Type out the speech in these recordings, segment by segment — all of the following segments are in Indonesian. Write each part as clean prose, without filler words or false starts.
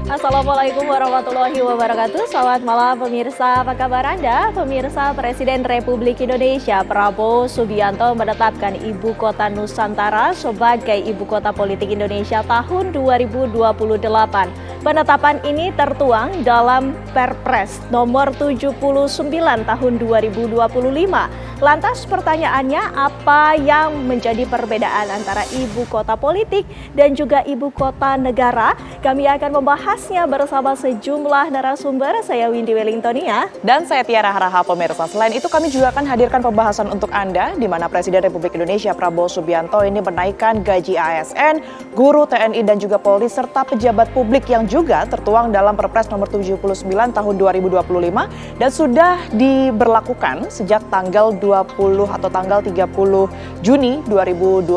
Assalamualaikum warahmatullahi wabarakatuh. Selamat malam pemirsa, apa kabar Anda? Pemirsa, Presiden Republik Indonesia Prabowo Subianto menetapkan Ibu Kota Nusantara sebagai Ibu Kota Politik Indonesia tahun 2028. Penetapan ini tertuang dalam Perpres nomor 79 tahun 2025. Lantas pertanyaannya, apa yang menjadi perbedaan antara ibu kota politik dan juga ibu kota negara? Kami akan membahasnya bersama sejumlah narasumber. Saya Windy Wellingtonia. Dan saya Tiara Haraha, pemirsa. Selain itu kami juga akan hadirkan pembahasan untuk Anda, di mana Presiden Republik Indonesia Prabowo Subianto ini menaikkan gaji ASN, guru TNI dan juga Polri, serta pejabat publik yang juga tertuang dalam Perpres nomor 79 tahun 2025 dan sudah diberlakukan sejak tanggal 20 atau tanggal 30 Juni 2025.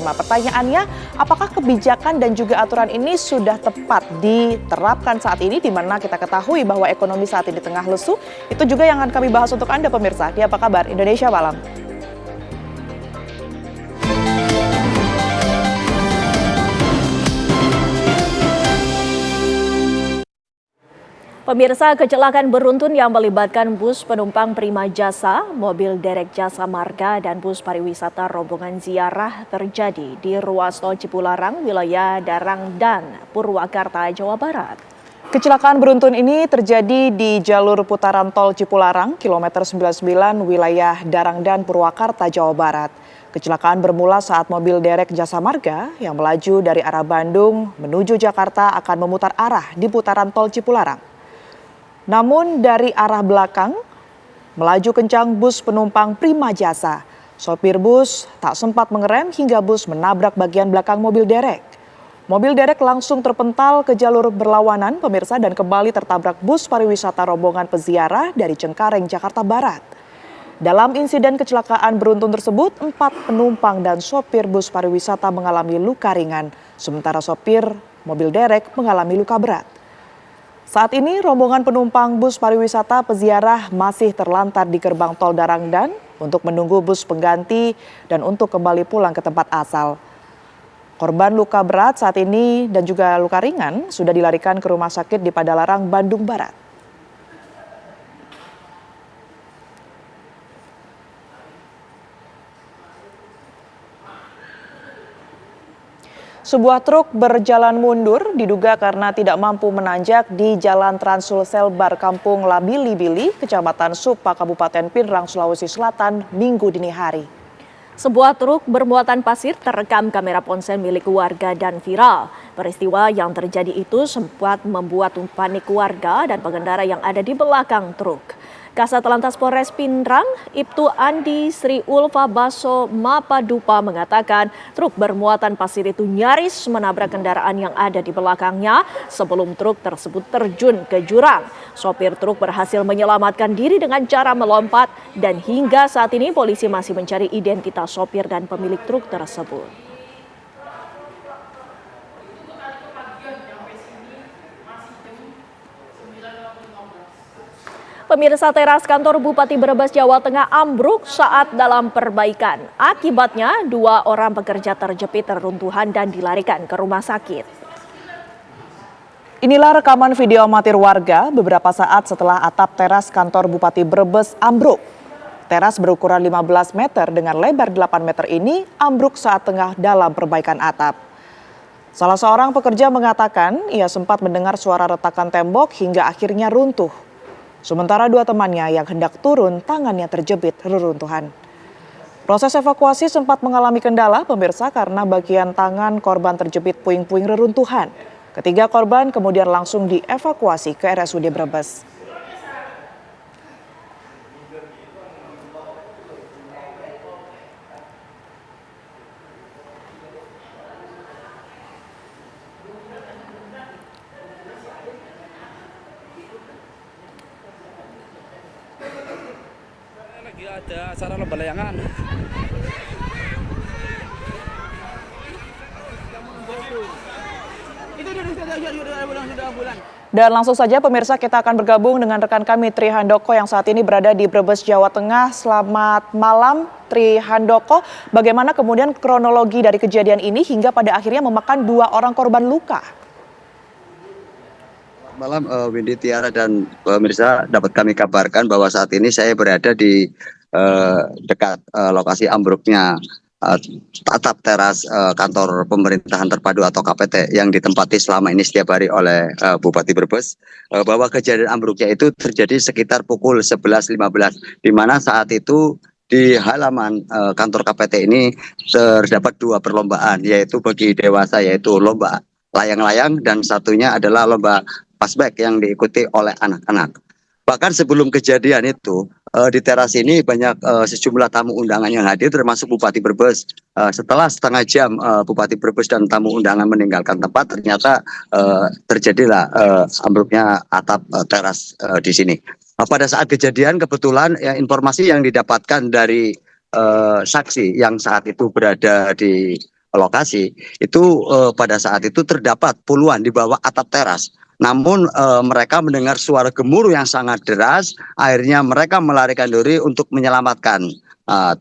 Pertanyaannya, apakah kebijakan dan juga aturan ini sudah tepat diterapkan saat ini, di mana kita ketahui bahwa ekonomi saat ini tengah lesu? Itu juga yang akan kami bahas untuk Anda pemirsa di Apa Kabar Indonesia Malam. Pemirsa, kecelakaan beruntun yang melibatkan bus penumpang Prima Jasa, mobil derek Jasa Marga, dan bus pariwisata rombongan ziarah terjadi di ruas tol Cipularang, wilayah Darangdan, Purwakarta, Jawa Barat. Kecelakaan beruntun ini terjadi di jalur putaran tol Cipularang, kilometer 99, wilayah Darangdan, Purwakarta, Jawa Barat. Kecelakaan bermula saat mobil derek Jasa Marga yang melaju dari arah Bandung menuju Jakarta akan memutar arah di putaran tol Cipularang. Namun dari arah belakang, melaju kencang bus penumpang Prima Jasa. Sopir bus tak sempat mengerem hingga bus menabrak bagian belakang mobil derek. Mobil derek langsung terpental ke jalur berlawanan pemirsa dan kembali tertabrak bus pariwisata rombongan peziarah dari Cengkareng, Jakarta Barat. Dalam insiden kecelakaan beruntun tersebut, 4 penumpang dan sopir bus pariwisata mengalami luka ringan, sementara sopir mobil derek mengalami luka berat. Saat ini rombongan penumpang bus pariwisata peziarah masih terlantar di gerbang tol Darangdan untuk menunggu bus pengganti dan untuk kembali pulang ke tempat asal. Korban luka berat saat ini dan juga luka ringan sudah dilarikan ke rumah sakit di Padalarang, Bandung Barat. Sebuah truk berjalan mundur diduga karena tidak mampu menanjak di Jalan Trans Sulselbar Kampung Labili-Bili, Kecamatan Supa, Kabupaten Pinrang, Sulawesi Selatan, Minggu dini hari. Sebuah truk bermuatan pasir terekam kamera ponsel milik warga dan viral. Peristiwa yang terjadi itu sempat membuat panik warga dan pengendara yang ada di belakang truk. Kasat Lantas Polres Pinrang, Ibtu Andi Sri Ulfa Baso Mapadupa mengatakan truk bermuatan pasir itu nyaris menabrak kendaraan yang ada di belakangnya sebelum truk tersebut terjun ke jurang. Sopir truk berhasil menyelamatkan diri dengan cara melompat dan hingga saat ini polisi masih mencari identitas sopir dan pemilik truk tersebut. Pemirsa, teras kantor Bupati Brebes, Jawa Tengah ambruk saat dalam perbaikan. Akibatnya 2 orang pekerja terjepit reruntuhan dan dilarikan ke rumah sakit. Inilah rekaman video amatir warga beberapa saat setelah atap teras kantor Bupati Brebes ambruk. Teras berukuran 15 meter dengan lebar 8 meter ini ambruk saat tengah dalam perbaikan atap. Salah seorang pekerja mengatakan ia sempat mendengar suara retakan tembok hingga akhirnya runtuh. Sementara 2 temannya yang hendak turun tangannya terjepit reruntuhan. Proses evakuasi sempat mengalami kendala pemirsa karena bagian tangan korban terjepit puing-puing reruntuhan. Ketiga korban kemudian langsung dievakuasi ke RSUD Brebes. Lagi ada acara lomba layangan. Dan langsung saja pemirsa kita akan bergabung dengan rekan kami Tri Handoko yang saat ini berada di Brebes, Jawa Tengah. Selamat malam Tri Handoko. Bagaimana kemudian kronologi dari kejadian ini hingga pada akhirnya memakan 2 orang korban luka? Malam Windy, Tiara dan pemirsa, dapat kami kabarkan bahwa saat ini saya berada di dekat lokasi ambruknya eh, atap teras kantor pemerintahan terpadu atau KPT yang ditempati selama ini setiap hari oleh Bupati Brebes. Bahwa kejadian ambruknya itu terjadi sekitar pukul 11.15, di mana saat itu di halaman kantor KPT ini terdapat dua perlombaan, yaitu bagi dewasa, yaitu lomba layang-layang, dan satunya adalah lomba pasbek yang diikuti oleh anak-anak. Bahkan sebelum kejadian itu di teras ini banyak sejumlah tamu undangan yang hadir, termasuk Bupati Brebes. Setelah setengah jam Bupati Brebes dan tamu undangan meninggalkan tempat, ternyata terjadilah ambruknya atap teras di sini. Pada saat kejadian kebetulan informasi yang didapatkan dari saksi yang saat itu berada di lokasi itu pada saat itu terdapat puluhan di bawah atap teras. Namun mereka mendengar suara gemuruh yang sangat deras, akhirnya mereka melarikan diri untuk menyelamatkan.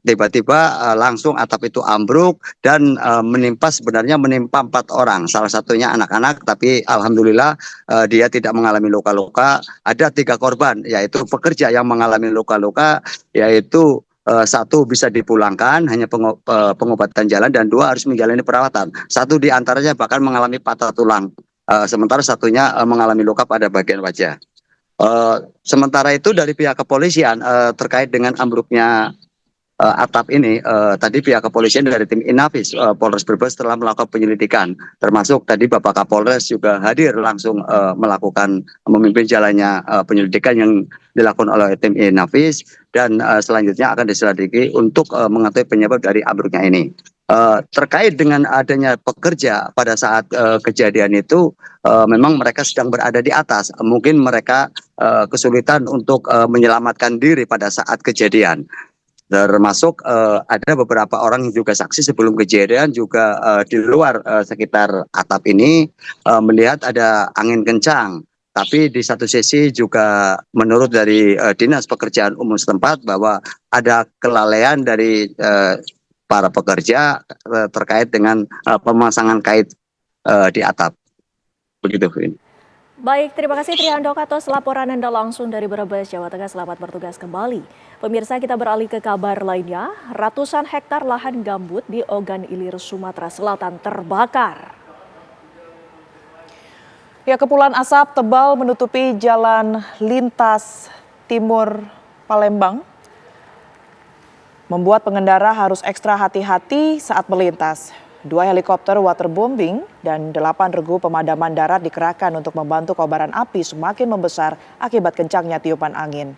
Tiba-tiba langsung atap itu ambruk dan menimpa 4 orang, salah satunya anak-anak, tapi alhamdulillah dia tidak mengalami luka-luka. Ada 3 korban, yaitu pekerja yang mengalami luka-luka, yaitu satu bisa dipulangkan hanya pengobatan jalan, dan 2 harus menjalani perawatan. 1 diantaranya bahkan mengalami patah tulang, sementara satunya mengalami luka pada bagian wajah. Sementara itu dari pihak kepolisian terkait dengan ambruknya atap ini, tadi pihak kepolisian dari tim Inafis Polres Brebes telah melakukan penyelidikan, termasuk tadi Bapak Kapolres juga hadir langsung memimpin jalannya penyelidikan yang dilakukan oleh tim Inafis, dan selanjutnya akan diselidiki untuk mengetahui penyebab dari ambruknya ini. Terkait dengan adanya pekerja pada saat kejadian itu, memang mereka sedang berada di atas, mungkin mereka kesulitan untuk menyelamatkan diri pada saat kejadian. Termasuk ada beberapa orang yang juga saksi sebelum kejadian juga di luar sekitar atap ini melihat ada angin kencang. Tapi di satu sisi juga menurut dari Dinas Pekerjaan Umum setempat bahwa ada kelalaian dari para pekerja terkait dengan pemasangan kait di atap. Begitu, Vin. Baik, terima kasih Trihandoko atas laporan Anda langsung dari Brebes, Jawa Tengah. Selamat bertugas kembali. Pemirsa, kita beralih ke kabar lainnya. Ratusan hektar lahan gambut di Ogan Ilir, Sumatera Selatan terbakar. Ya, kepulan asap tebal menutupi jalan lintas timur Palembang, membuat pengendara harus ekstra hati-hati saat melintas. 2 helikopter waterbombing dan 8 regu pemadaman darat dikerahkan untuk membantu kobaran api semakin membesar akibat kencangnya tiupan angin.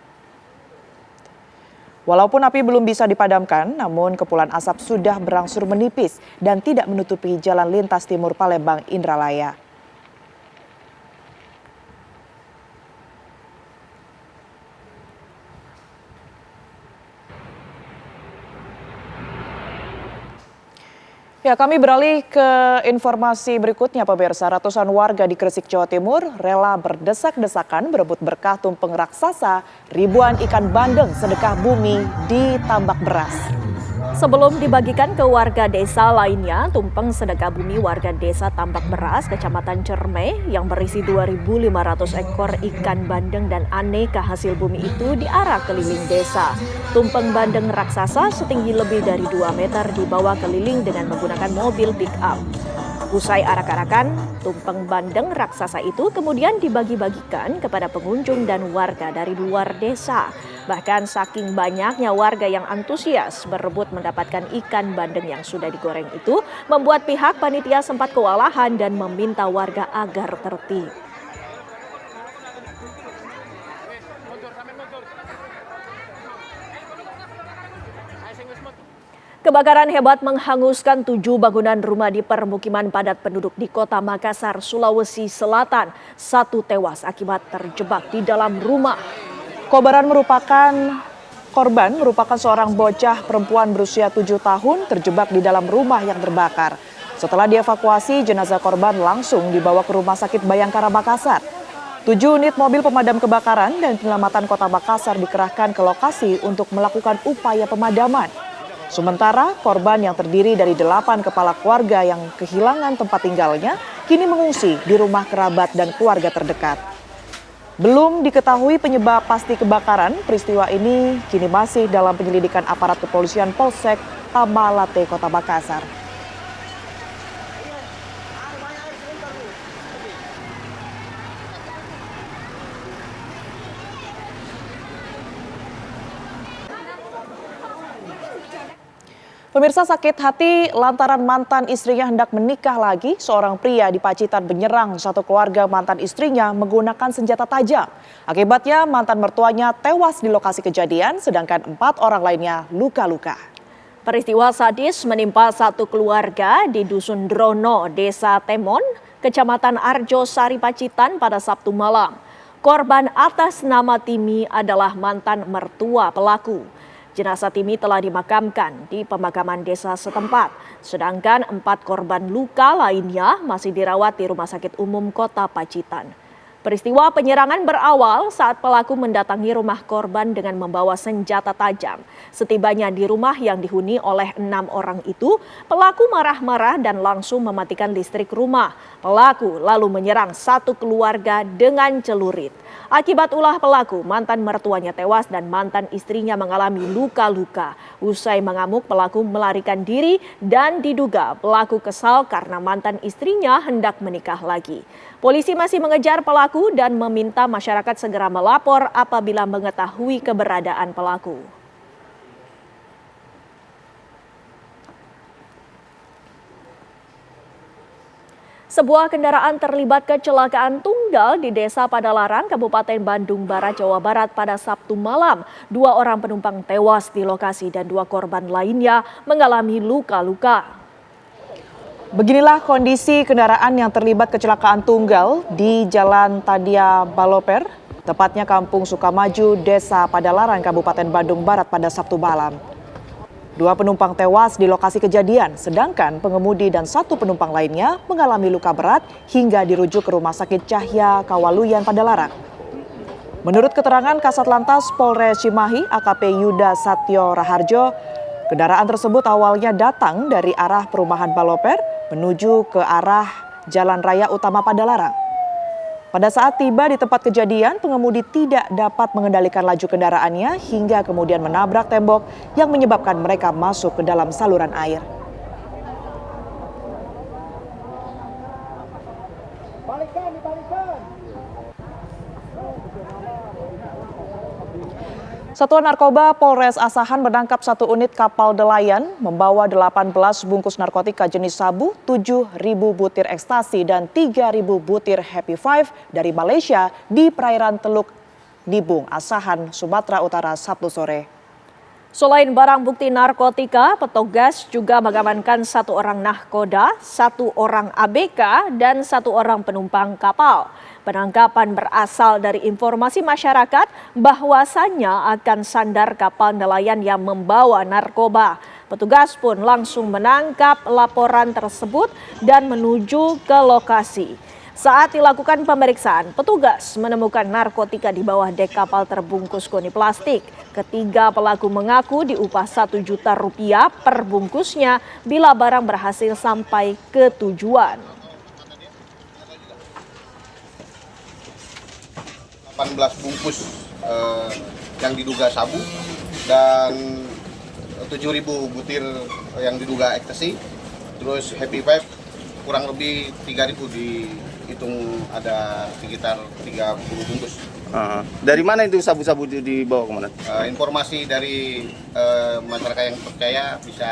Walaupun api belum bisa dipadamkan, namun kepulan asap sudah berangsur menipis dan tidak menutupi jalan lintas timur Palembang Indralaya. Ya, kami beralih ke informasi berikutnya, pemirsa. Ratusan warga di Gresik, Jawa Timur rela berdesak-desakan berebut berkah tumpeng raksasa ribuan ikan bandeng sedekah bumi di tambak beras. Sebelum dibagikan ke warga desa lainnya, tumpeng sedekah bumi warga desa Tambak Beras, Kecamatan Cerme, yang berisi 2.500 ekor ikan bandeng dan aneka hasil bumi itu diarak keliling desa. Tumpeng bandeng raksasa setinggi lebih dari 2 meter dibawa keliling dengan menggunakan mobil pick-up. Usai arak-arakan, tumpeng bandeng raksasa itu kemudian dibagi-bagikan kepada pengunjung dan warga dari luar desa. Bahkan saking banyaknya warga yang antusias berebut mendapatkan ikan bandeng yang sudah digoreng itu, membuat pihak panitia sempat kewalahan dan meminta warga agar tertib. Kebakaran hebat menghanguskan 7 bangunan rumah di permukiman padat penduduk di Kota Makassar, Sulawesi Selatan. 1 tewas akibat terjebak di dalam rumah. Korban merupakan seorang bocah perempuan berusia 7 tahun terjebak di dalam rumah yang terbakar. Setelah dievakuasi, jenazah korban langsung dibawa ke Rumah Sakit Bayangkara Makassar. 7 unit mobil pemadam kebakaran dan penyelamatan Kota Makassar dikerahkan ke lokasi untuk melakukan upaya pemadaman. Sementara korban yang terdiri dari 8 kepala keluarga yang kehilangan tempat tinggalnya kini mengungsi di rumah kerabat dan keluarga terdekat. Belum diketahui penyebab pasti kebakaran, peristiwa ini kini masih dalam penyelidikan aparat kepolisian Polsek Tamalate, Kota Makassar. Pemirsa, sakit hati lantaran mantan istrinya hendak menikah lagi, seorang pria di Pacitan menyerang satu keluarga mantan istrinya menggunakan senjata tajam. Akibatnya mantan mertuanya tewas di lokasi kejadian, sedangkan 4 orang lainnya luka-luka. Peristiwa sadis menimpa satu keluarga di Dusun Drono, Desa Temon, Kecamatan Arjosari, Pacitan pada Sabtu malam. Korban atas nama Timi adalah mantan mertua pelaku. Jenazah Timi telah dimakamkan di pemakaman desa setempat, sedangkan 4 korban luka lainnya masih dirawat di Rumah Sakit Umum Kota Pacitan. Peristiwa penyerangan berawal saat pelaku mendatangi rumah korban dengan membawa senjata tajam. Setibanya di rumah yang dihuni oleh 6 orang itu, pelaku marah-marah dan langsung mematikan listrik rumah. Pelaku lalu menyerang satu keluarga dengan celurit. Akibat ulah pelaku, mantan mertuanya tewas dan mantan istrinya mengalami luka-luka. Usai mengamuk, pelaku melarikan diri dan diduga pelaku kesal karena mantan istrinya hendak menikah lagi. Polisi masih mengejar pelaku dan meminta masyarakat segera melapor apabila mengetahui keberadaan pelaku. Sebuah kendaraan terlibat kecelakaan tunggal di Desa Padalarang, Kabupaten Bandung Barat, Jawa Barat pada Sabtu malam. 2 orang penumpang tewas di lokasi dan 2 korban lainnya mengalami luka-luka. Beginilah kondisi kendaraan yang terlibat kecelakaan tunggal di Jalan Tadia Baloper, tepatnya Kampung Sukamaju, Desa Padalarang, Kabupaten Bandung Barat pada Sabtu malam. 2 penumpang tewas di lokasi kejadian, sedangkan pengemudi dan 1 penumpang lainnya mengalami luka berat hingga dirujuk ke Rumah Sakit Cahya Kawaluyan Padalarang. Menurut keterangan Kasat Lantas Polres Cimahi AKP Yuda Satyo Raharjo, kendaraan tersebut awalnya datang dari arah perumahan Baloper menuju ke arah Jalan Raya Utama Padalarang. Pada saat tiba di tempat kejadian, pengemudi tidak dapat mengendalikan laju kendaraannya hingga kemudian menabrak tembok yang menyebabkan mereka masuk ke dalam saluran air. Satuan Narkoba Polres Asahan menangkap 1 unit kapal nelayan membawa 18 bungkus narkotika jenis sabu, 7.000 butir ekstasi dan 3.000 butir Happy Five dari Malaysia di perairan Teluk Nibung, Asahan, Sumatera Utara, Sabtu sore. Selain barang bukti narkotika, petugas juga mengamankan 1 orang nahkoda, 1 orang ABK, dan 1 orang penumpang kapal. Penangkapan berasal dari informasi masyarakat bahwasannya akan sandar kapal nelayan yang membawa narkoba. Petugas pun langsung menangkap laporan tersebut dan menuju ke lokasi. Saat dilakukan pemeriksaan, petugas menemukan narkotika di bawah dek kapal terbungkus goni plastik. Ketiga pelaku mengaku diupah Rp1 juta per bungkusnya bila barang berhasil sampai ke tujuan. 18 bungkus yang diduga sabu dan 7.000 butir yang diduga ekstasi, terus Happy Five kurang lebih 3.000, dihitung ada sekitar 30 bungkus. Dari mana itu sabu-sabu dibawa kemana? Informasi dari masyarakat yang percaya bisa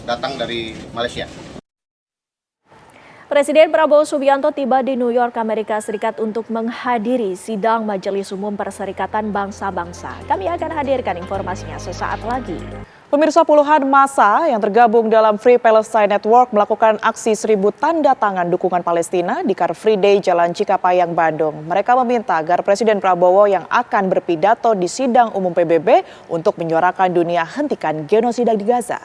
datang dari Malaysia. Presiden Prabowo Subianto tiba di New York, Amerika Serikat untuk menghadiri sidang Majelis Umum Perserikatan Bangsa-Bangsa. Kami akan hadirkan informasinya sesaat lagi. Pemirsa, puluhan massa yang tergabung dalam Free Palestine Network melakukan aksi 1.000 tanda tangan dukungan Palestina di Car Free Day Jalan Cikapayang, Bandung. Mereka meminta agar Presiden Prabowo yang akan berpidato di sidang umum PBB untuk menyuarakan dunia hentikan genosida di Gaza.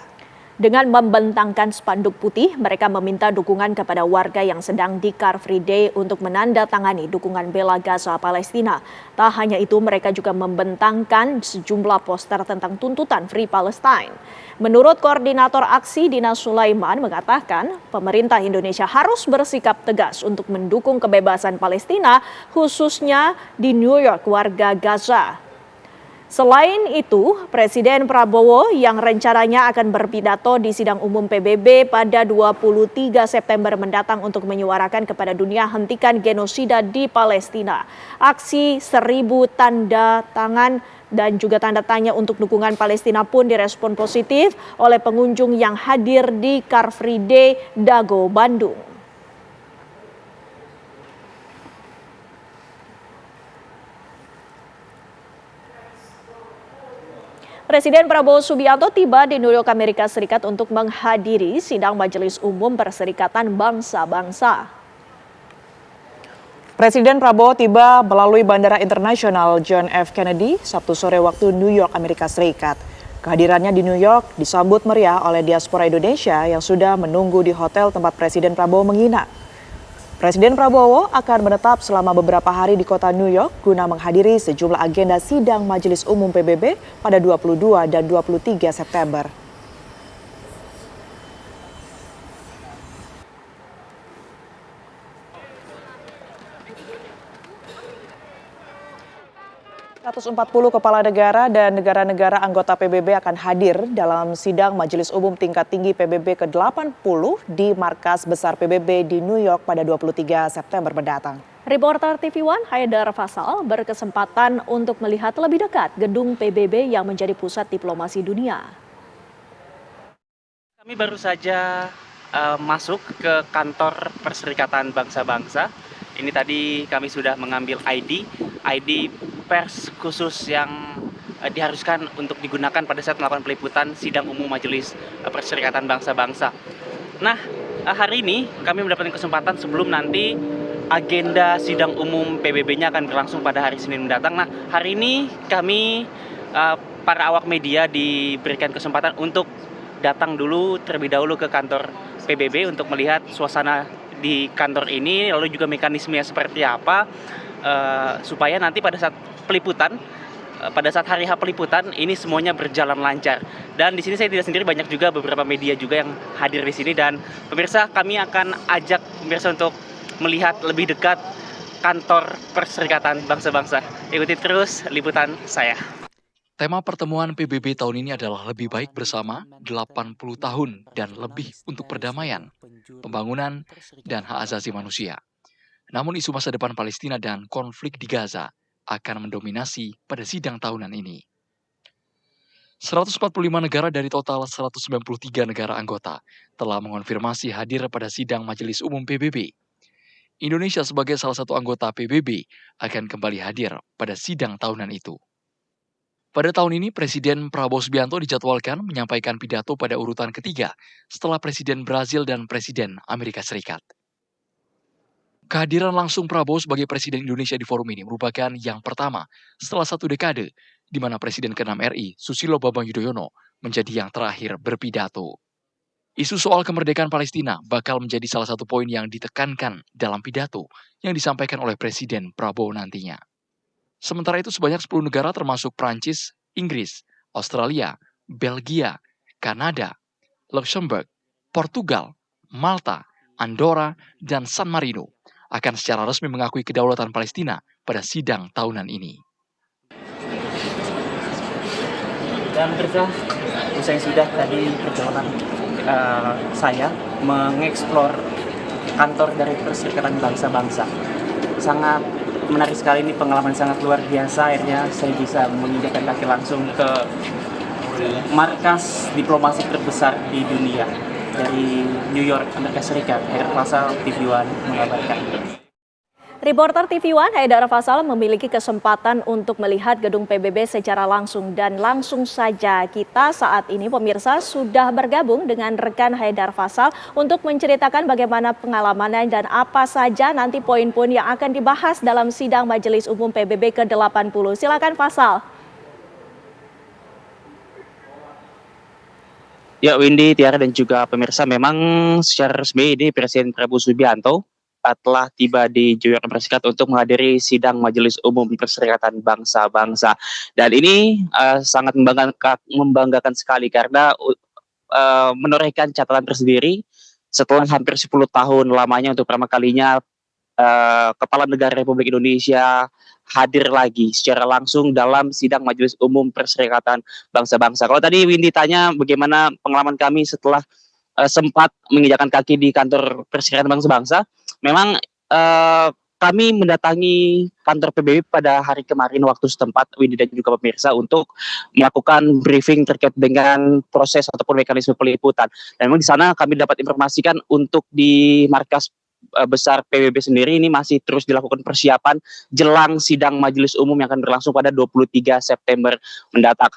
Dengan membentangkan spanduk putih, mereka meminta dukungan kepada warga yang sedang di Car Free Day untuk menandatangani dukungan bela Gaza Palestina. Tak hanya itu, mereka juga membentangkan sejumlah poster tentang tuntutan Free Palestine. Menurut koordinator aksi Dina Sulaiman mengatakan, pemerintah Indonesia harus bersikap tegas untuk mendukung kebebasan Palestina, khususnya di New York warga Gaza. Selain itu, Presiden Prabowo yang rencananya akan berpidato di sidang umum PBB pada 23 September mendatang untuk menyuarakan kepada dunia hentikan genosida di Palestina. Aksi 1000 tanda tangan dan juga tanda tanya untuk dukungan Palestina pun direspon positif oleh pengunjung yang hadir di Car Free Day Dago, Bandung. Presiden Prabowo Subianto tiba di New York, Amerika Serikat untuk menghadiri sidang Majelis Umum Perserikatan Bangsa-Bangsa. Presiden Prabowo tiba melalui Bandara Internasional John F. Kennedy Sabtu sore waktu New York, Amerika Serikat. Kehadirannya di New York disambut meriah oleh diaspora Indonesia yang sudah menunggu di hotel tempat Presiden Prabowo menginap. Presiden Prabowo akan menetap selama beberapa hari di kota New York guna menghadiri sejumlah agenda sidang Majelis Umum PBB pada 22 dan 23 September. ...140 kepala negara dan negara-negara anggota PBB akan hadir dalam sidang Majelis Umum tingkat tinggi PBB ke-80 di Markas Besar PBB di New York pada 23 September mendatang. Reporter TV One Haidar Fasal berkesempatan untuk melihat lebih dekat gedung PBB yang menjadi pusat diplomasi dunia. Kami baru saja masuk ke kantor Perserikatan Bangsa-Bangsa. Ini tadi kami sudah mengambil ID pers khusus yang diharuskan untuk digunakan pada saat melakukan peliputan sidang umum Majelis Perserikatan Bangsa-Bangsa. Nah, hari ini kami mendapatkan kesempatan sebelum nanti agenda sidang umum PBB-nya akan berlangsung pada hari Senin mendatang. Nah, hari ini kami para awak media diberikan kesempatan untuk datang dulu terlebih dahulu ke kantor PBB untuk melihat suasana di kantor ini, lalu juga mekanismenya seperti apa, supaya nanti pada saat peliputan, pada saat hari H peliputan ini semuanya berjalan lancar. Dan di sini saya tidak sendiri, banyak juga beberapa media juga yang hadir di sini. Dan pemirsa, kami akan ajak pemirsa untuk melihat lebih dekat kantor Perserikatan Bangsa-Bangsa. Ikuti terus liputan saya. Tema pertemuan PBB tahun ini adalah lebih baik bersama 80 tahun dan lebih untuk perdamaian, pembangunan, dan hak asasi manusia. Namun isu masa depan Palestina dan konflik di Gaza akan mendominasi pada sidang tahunan ini. 145 negara dari total 193 negara anggota telah mengonfirmasi hadir pada sidang Majelis Umum PBB. Indonesia sebagai salah satu anggota PBB akan kembali hadir pada sidang tahunan itu. Pada tahun ini, Presiden Prabowo Subianto dijadwalkan menyampaikan pidato pada urutan ketiga setelah Presiden Brazil dan Presiden Amerika Serikat. Kehadiran langsung Prabowo sebagai Presiden Indonesia di forum ini merupakan yang pertama setelah 1 dekade, di mana Presiden ke-6 RI, Susilo Bambang Yudhoyono, menjadi yang terakhir berpidato. Isu soal kemerdekaan Palestina bakal menjadi salah satu poin yang ditekankan dalam pidato yang disampaikan oleh Presiden Prabowo nantinya. Sementara itu sebanyak 10 negara termasuk Prancis, Inggris, Australia, Belgia, Kanada, Luxembourg, Portugal, Malta, Andorra, dan San Marino akan secara resmi mengakui kedaulatan Palestina pada sidang tahunan ini. Dan pemirsa, usai sudah tadi perjalanan saya mengeksplor kantor dari Perserikatan Bangsa-Bangsa. Sangat menarik sekali, ini pengalaman sangat luar biasa. Akhirnya saya bisa menginjakkan kaki langsung ke markas diplomasi terbesar di dunia dari New York, Amerika Serikat. Haidar Fasal, TV One mengabarkan. Reporter TV One Haidar Fasal memiliki kesempatan untuk melihat gedung PBB secara langsung, dan langsung saja kita saat ini pemirsa sudah bergabung dengan rekan Haidar Fasal untuk menceritakan bagaimana pengalamannya dan apa saja nanti poin-poin yang akan dibahas dalam sidang Majelis Umum PBB ke-80. Silakan Fasal. Ya, Windy, Tiara, dan juga pemirsa, memang secara resmi ini Presiden Prabowo Subianto telah tiba di New York Amerika Serikat untuk menghadiri sidang Majelis Umum Perserikatan Bangsa-Bangsa. Dan ini sangat membanggakan sekali karena menorehkan catatan tersendiri setelah hampir 10 tahun lamanya untuk pertama kalinya Kepala Negara Republik Indonesia hadir lagi secara langsung dalam sidang Majelis Umum Perserikatan Bangsa-Bangsa. Kalau tadi Windy tanya bagaimana pengalaman kami setelah sempat menginjakan kaki di kantor Perserikatan Bangsa-Bangsa, memang kami mendatangi kantor PBB pada hari kemarin waktu setempat, Windy dan juga pemirsa, untuk melakukan briefing terkait dengan proses ataupun mekanisme peliputan. Dan memang di sana kami dapat informasikan untuk di markas besar PBB sendiri ini masih terus dilakukan persiapan jelang sidang Majelis Umum yang akan berlangsung pada 23 September mendatang.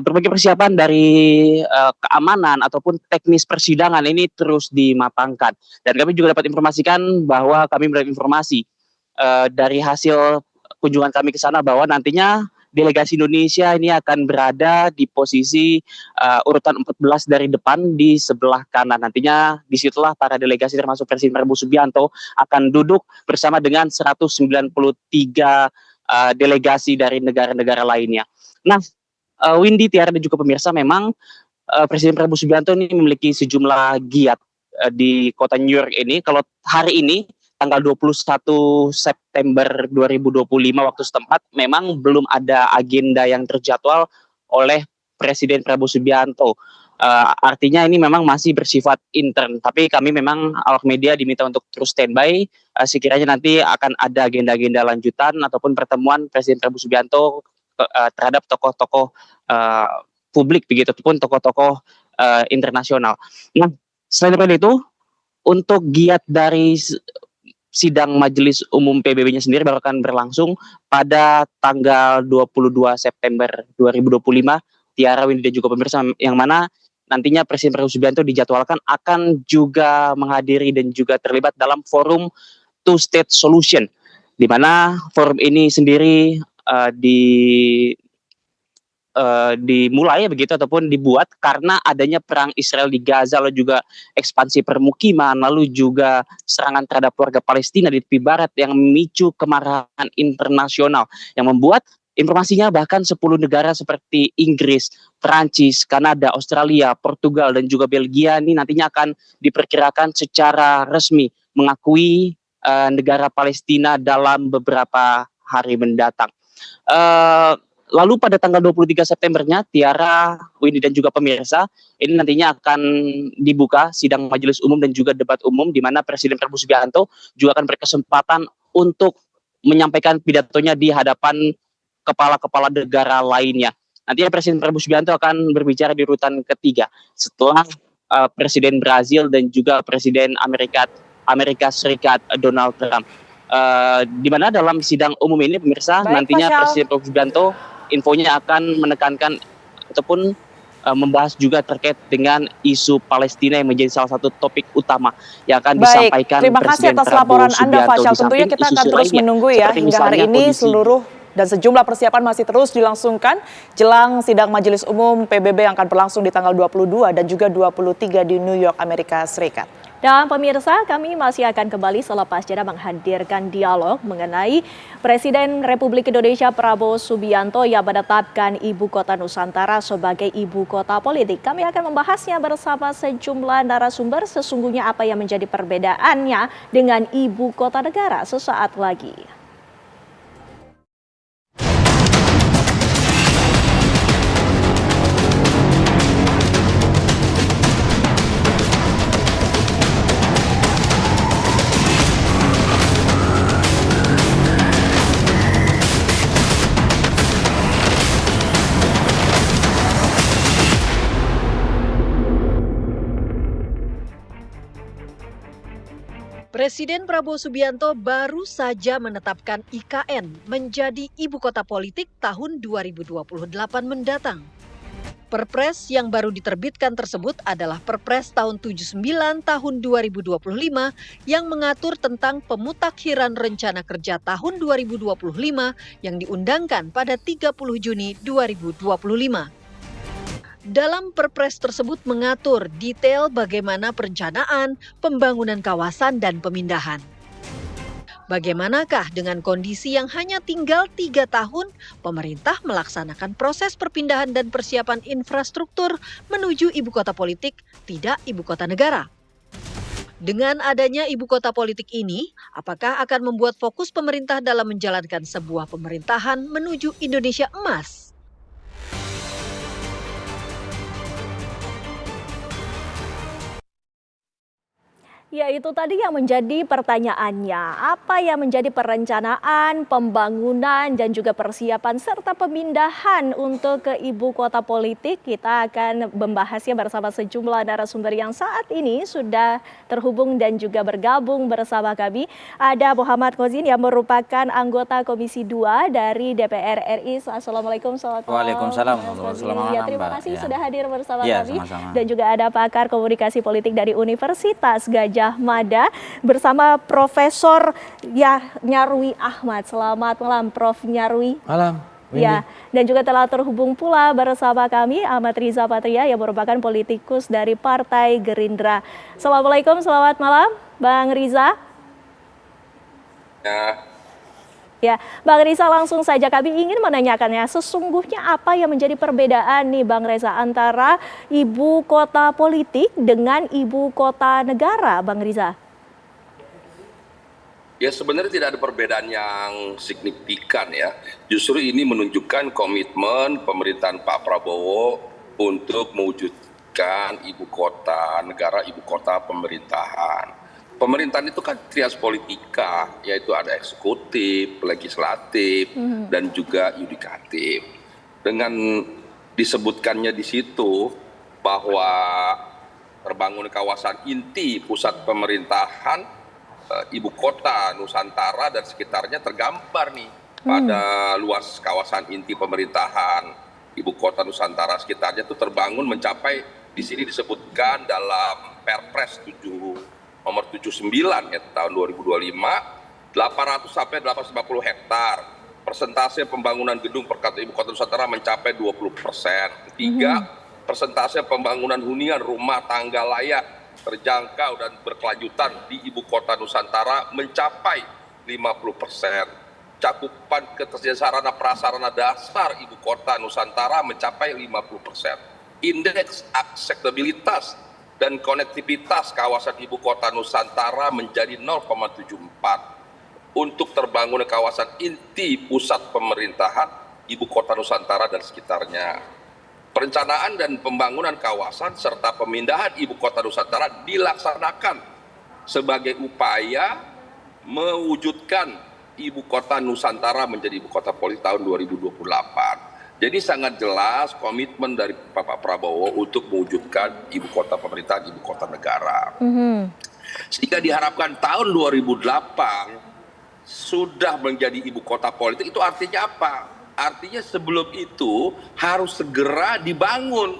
Berbagai persiapan dari keamanan ataupun teknis persidangan ini terus dimatangkan. Dan kami juga dapat informasikan bahwa kami mendapat informasi dari hasil kunjungan kami ke sana bahwa nantinya delegasi Indonesia ini akan berada di posisi urutan 14 dari depan di sebelah kanan. Nantinya disitulah para delegasi termasuk Presiden Prabowo Subianto akan duduk bersama dengan 193 delegasi dari negara-negara lainnya. Nah, Windy, Tiara, dan juga pemirsa, memang Presiden Prabowo Subianto ini memiliki sejumlah giat di kota New York ini. Kalau hari ini tanggal 21 September 2025 waktu setempat memang belum ada agenda yang terjadwal oleh Presiden Prabowo Subianto. Artinya ini memang masih bersifat intern, tapi kami memang awak media diminta untuk terus standby. Sekiranya nanti akan ada agenda-agenda lanjutan ataupun pertemuan Presiden Prabowo Subianto terhadap tokoh-tokoh publik begitu ataupun tokoh-tokoh internasional. Nah, selain itu, untuk giat dari sidang Majelis Umum PBB-nya sendiri baru akan berlangsung pada tanggal 22 September 2025. Tiara, Windy, dan juga pemirsa, yang mana nantinya Presiden Prabowo Subianto dijadwalkan akan juga menghadiri dan juga terlibat dalam forum Two State Solution, di mana forum ini sendiri dimulai begitu ataupun dibuat karena adanya perang Israel di Gaza, lalu juga ekspansi permukiman, lalu juga serangan terhadap warga Palestina di tepi barat yang memicu kemarahan internasional yang membuat informasinya bahkan 10 negara seperti Inggris, Perancis, Kanada, Australia, Portugal, dan juga Belgia ini nantinya akan diperkirakan secara resmi mengakui negara Palestina dalam beberapa hari mendatang. Lalu pada tanggal 23 Septembernya, Tiara, Windy, dan juga pemirsa, ini nantinya akan dibuka sidang Majelis Umum dan juga debat umum, di mana Presiden Prabowo Subianto juga akan berkesempatan untuk menyampaikan pidatonya di hadapan kepala-kepala negara lainnya. Nantinya Presiden Prabowo Subianto akan berbicara di urutan ketiga, setelah Presiden Brazil dan juga Presiden Amerika Serikat Donald Trump. Di mana dalam sidang umum ini, pemirsa, nantinya Presiden Prabowo Subianto infonya akan menekankan ataupun membahas juga terkait dengan isu Palestina yang menjadi salah satu topik utama yang akan disampaikan Presiden Prabowo Subianto. Terima kasih atas laporan Anda, Fasyal. Tentunya kita akan terus menunggu ya hingga hari ini seluruh dan sejumlah persiapan masih terus dilangsungkan jelang sidang Majelis Umum PBB yang akan berlangsung di tanggal 22 dan juga 23 di New York, Amerika Serikat. Dan pemirsa, kami masih akan kembali selepas jeda menghadirkan dialog mengenai Presiden Republik Indonesia Prabowo Subianto yang menetapkan Ibu Kota Nusantara sebagai ibu kota politik. Kami akan membahasnya bersama sejumlah narasumber, sesungguhnya apa yang menjadi perbedaannya dengan ibu kota negara sesaat lagi. Presiden Prabowo Subianto baru saja menetapkan IKN menjadi ibu kota politik tahun 2028 mendatang. Perpres yang baru diterbitkan tersebut adalah Perpres tahun 79 tahun 2025 yang mengatur tentang pemutakhiran rencana kerja tahun 2025 yang diundangkan pada 30 Juni 2025. Dalam Perpres tersebut mengatur detail bagaimana perencanaan, pembangunan kawasan, dan pemindahan. Bagaimanakah dengan kondisi yang hanya tinggal 3 tahun, pemerintah melaksanakan proses perpindahan dan persiapan infrastruktur menuju ibu kota politik, tidak ibu kota negara? Dengan adanya ibu kota politik ini, apakah akan membuat fokus pemerintah dalam menjalankan sebuah pemerintahan menuju Indonesia emas? Ya, itu tadi yang menjadi pertanyaannya. Apa yang menjadi perencanaan, pembangunan, dan juga persiapan serta pemindahan untuk ke ibu kota politik? Kita akan membahasnya bersama sejumlah narasumber yang saat ini sudah terhubung dan juga bergabung bersama kami. Ada Muhammad Kozin yang merupakan anggota Komisi 2 dari DPR RI. Assalamualaikum, selamat malam. Waalaikumsalam. Selamat malam, terima kasih sudah hadir bersama kami. Sama-sama. Dan juga ada pakar komunikasi politik dari Universitas Gadjah Mada bersama Profesor Nyarwi Ahmad. Selamat malam, Prof. Nyarwi. Malam. Ya, dan juga telah terhubung pula bersama kami Ahmad Riza Patria yang merupakan politikus dari Partai Gerindra. Assalamualaikum, selamat malam, Bang Riza. Ya, Bang Riza, langsung saja kami ingin menanyakannya, sesungguhnya apa yang menjadi perbedaan nih Bang Reza antara ibu kota politik dengan ibu kota negara, Bang Riza? Ya, sebenarnya tidak ada perbedaan yang signifikan ya. Justru ini menunjukkan komitmen pemerintahan Pak Prabowo untuk mewujudkan ibu kota negara, ibu kota pemerintahan. Pemerintahan itu kan trias politika, yaitu ada eksekutif, legislatif, dan juga yudikatif. Dengan disebutkannya di situ bahwa terbangun kawasan inti pusat pemerintahan ibu kota Nusantara dan sekitarnya tergambar nih pada luas kawasan inti pemerintahan ibu kota Nusantara sekitarnya itu terbangun mencapai, di sini disebutkan dalam Perpres nomor 79 ya tahun 2025, 800 sampai 850 hektar. Persentase pembangunan gedung perkantoran ibu kota Nusantara mencapai 20%. Ketiga, persentase pembangunan hunian rumah tangga layak, terjangkau dan berkelanjutan di ibu kota Nusantara mencapai 50%. Cakupan ketersediaan sarana prasarana dasar ibu kota Nusantara mencapai 50%. Indeks aksesibilitas dan konektivitas kawasan ibu kota Nusantara menjadi 0,74. Untuk terbangun kawasan inti pusat pemerintahan ibu kota Nusantara dan sekitarnya. Perencanaan dan pembangunan kawasan serta pemindahan ibu kota Nusantara dilaksanakan sebagai upaya mewujudkan ibu kota Nusantara menjadi ibu kota politik tahun 2028. Jadi sangat jelas komitmen dari Bapak Prabowo untuk mewujudkan ibu kota pemerintahan, ibu kota negara. Sehingga diharapkan tahun 2008 sudah menjadi ibu kota politik. Itu artinya apa? Artinya sebelum itu harus segera dibangun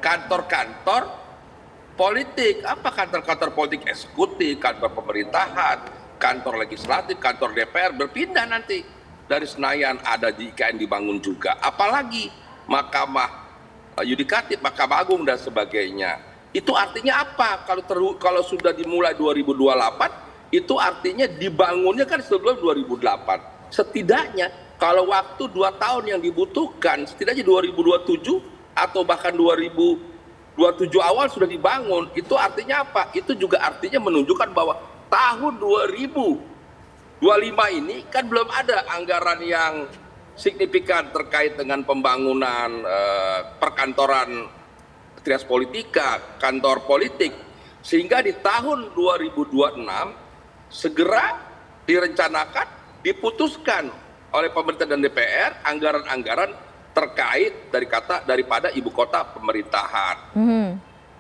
kantor-kantor politik. Apa kantor-kantor politik? Eksekutif, kantor pemerintahan, kantor legislatif, kantor DPR berpindah nanti. Dari Senayan ada di IKN dibangun juga. Apalagi Mahkamah Yudikatif, Mahkamah Agung dan sebagainya. Itu artinya apa? Kalau sudah dimulai 2028, itu artinya dibangunnya kan sebelum 2008. Setidaknya kalau waktu 2 tahun yang dibutuhkan, setidaknya 2027 atau bahkan 2027 awal sudah dibangun. Itu artinya apa? Itu juga artinya menunjukkan bahwa tahun 2025 ini kan belum ada anggaran yang signifikan terkait dengan pembangunan perkantoran trias politika, kantor politik. Sehingga di tahun 2026 segera direncanakan, diputuskan oleh pemerintah dan DPR anggaran-anggaran terkait daripada ibu kota pemerintahan.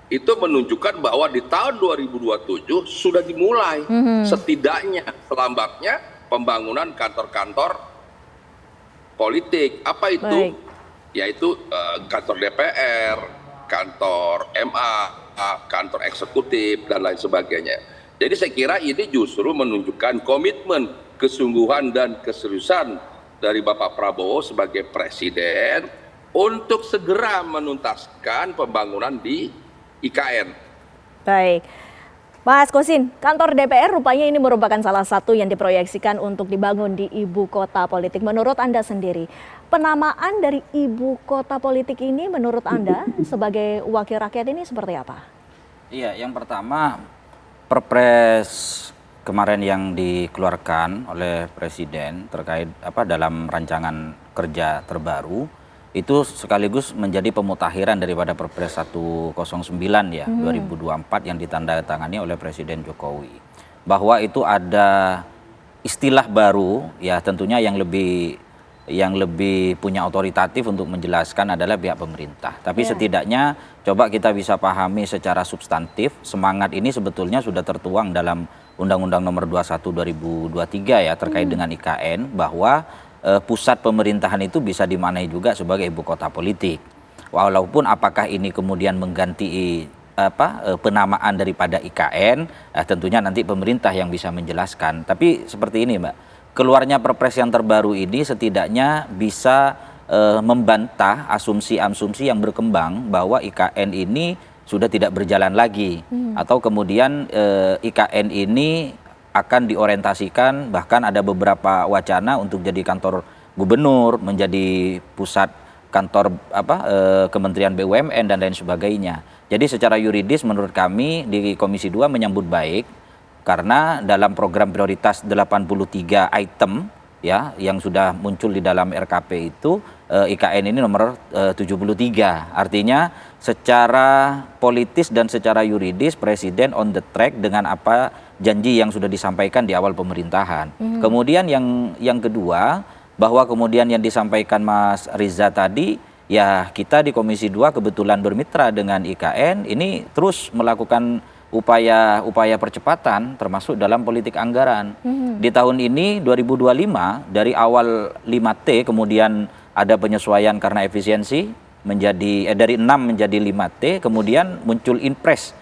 Itu menunjukkan bahwa di tahun 2027 sudah dimulai setidaknya selambatnya pembangunan kantor-kantor politik. Apa itu? Baik. Yaitu kantor DPR, kantor MA, kantor eksekutif dan lain sebagainya. Jadi saya kira ini justru menunjukkan komitmen, kesungguhan dan keseriusan dari Bapak Prabowo sebagai presiden untuk segera menuntaskan pembangunan di IKN. Baik. Mas Kosin, kantor DPR rupanya ini merupakan salah satu yang diproyeksikan untuk dibangun di ibu kota politik. Menurut Anda sendiri, penamaan dari ibu kota politik ini menurut Anda sebagai wakil rakyat ini seperti apa? Iya, yang pertama Perpres kemarin yang dikeluarkan oleh Presiden terkait dalam rancangan kerja terbaru itu sekaligus menjadi pemutakhiran daripada Perpres 109 ya 2024 yang ditandatangani oleh Presiden Jokowi, bahwa itu ada istilah baru ya, tentunya yang lebih punya otoritatif untuk menjelaskan adalah pihak pemerintah. Tapi setidaknya coba kita bisa pahami secara substantif, semangat ini sebetulnya sudah tertuang dalam Undang-Undang Nomor 21 2023 ya terkait dengan IKN, bahwa pusat pemerintahan itu bisa dimaknai juga sebagai ibu kota politik. Walaupun apakah ini kemudian mengganti penamaan daripada IKN, tentunya nanti pemerintah yang bisa menjelaskan. Tapi seperti ini Mbak, keluarnya Perpres yang terbaru ini setidaknya bisa membantah asumsi-asumsi yang berkembang bahwa IKN ini sudah tidak berjalan lagi, atau kemudian IKN ini akan diorientasikan, bahkan ada beberapa wacana untuk jadi kantor gubernur, menjadi pusat kantor Kementerian BUMN dan lain sebagainya. Jadi secara yuridis menurut kami di Komisi 2 menyambut baik, karena dalam program prioritas 83 item ya yang sudah muncul di dalam RKP itu IKN ini nomor 73. Artinya secara politis dan secara yuridis Presiden on the track dengan apa janji yang sudah disampaikan di awal pemerintahan. Kemudian yang kedua, bahwa kemudian yang disampaikan Mas Riza tadi, ya kita di Komisi 2 kebetulan bermitra dengan IKN ini terus melakukan upaya percepatan termasuk dalam politik anggaran. Di tahun ini 2025 dari awal 5T kemudian ada penyesuaian karena efisiensi menjadi dari 6 menjadi 5T, kemudian muncul Inpres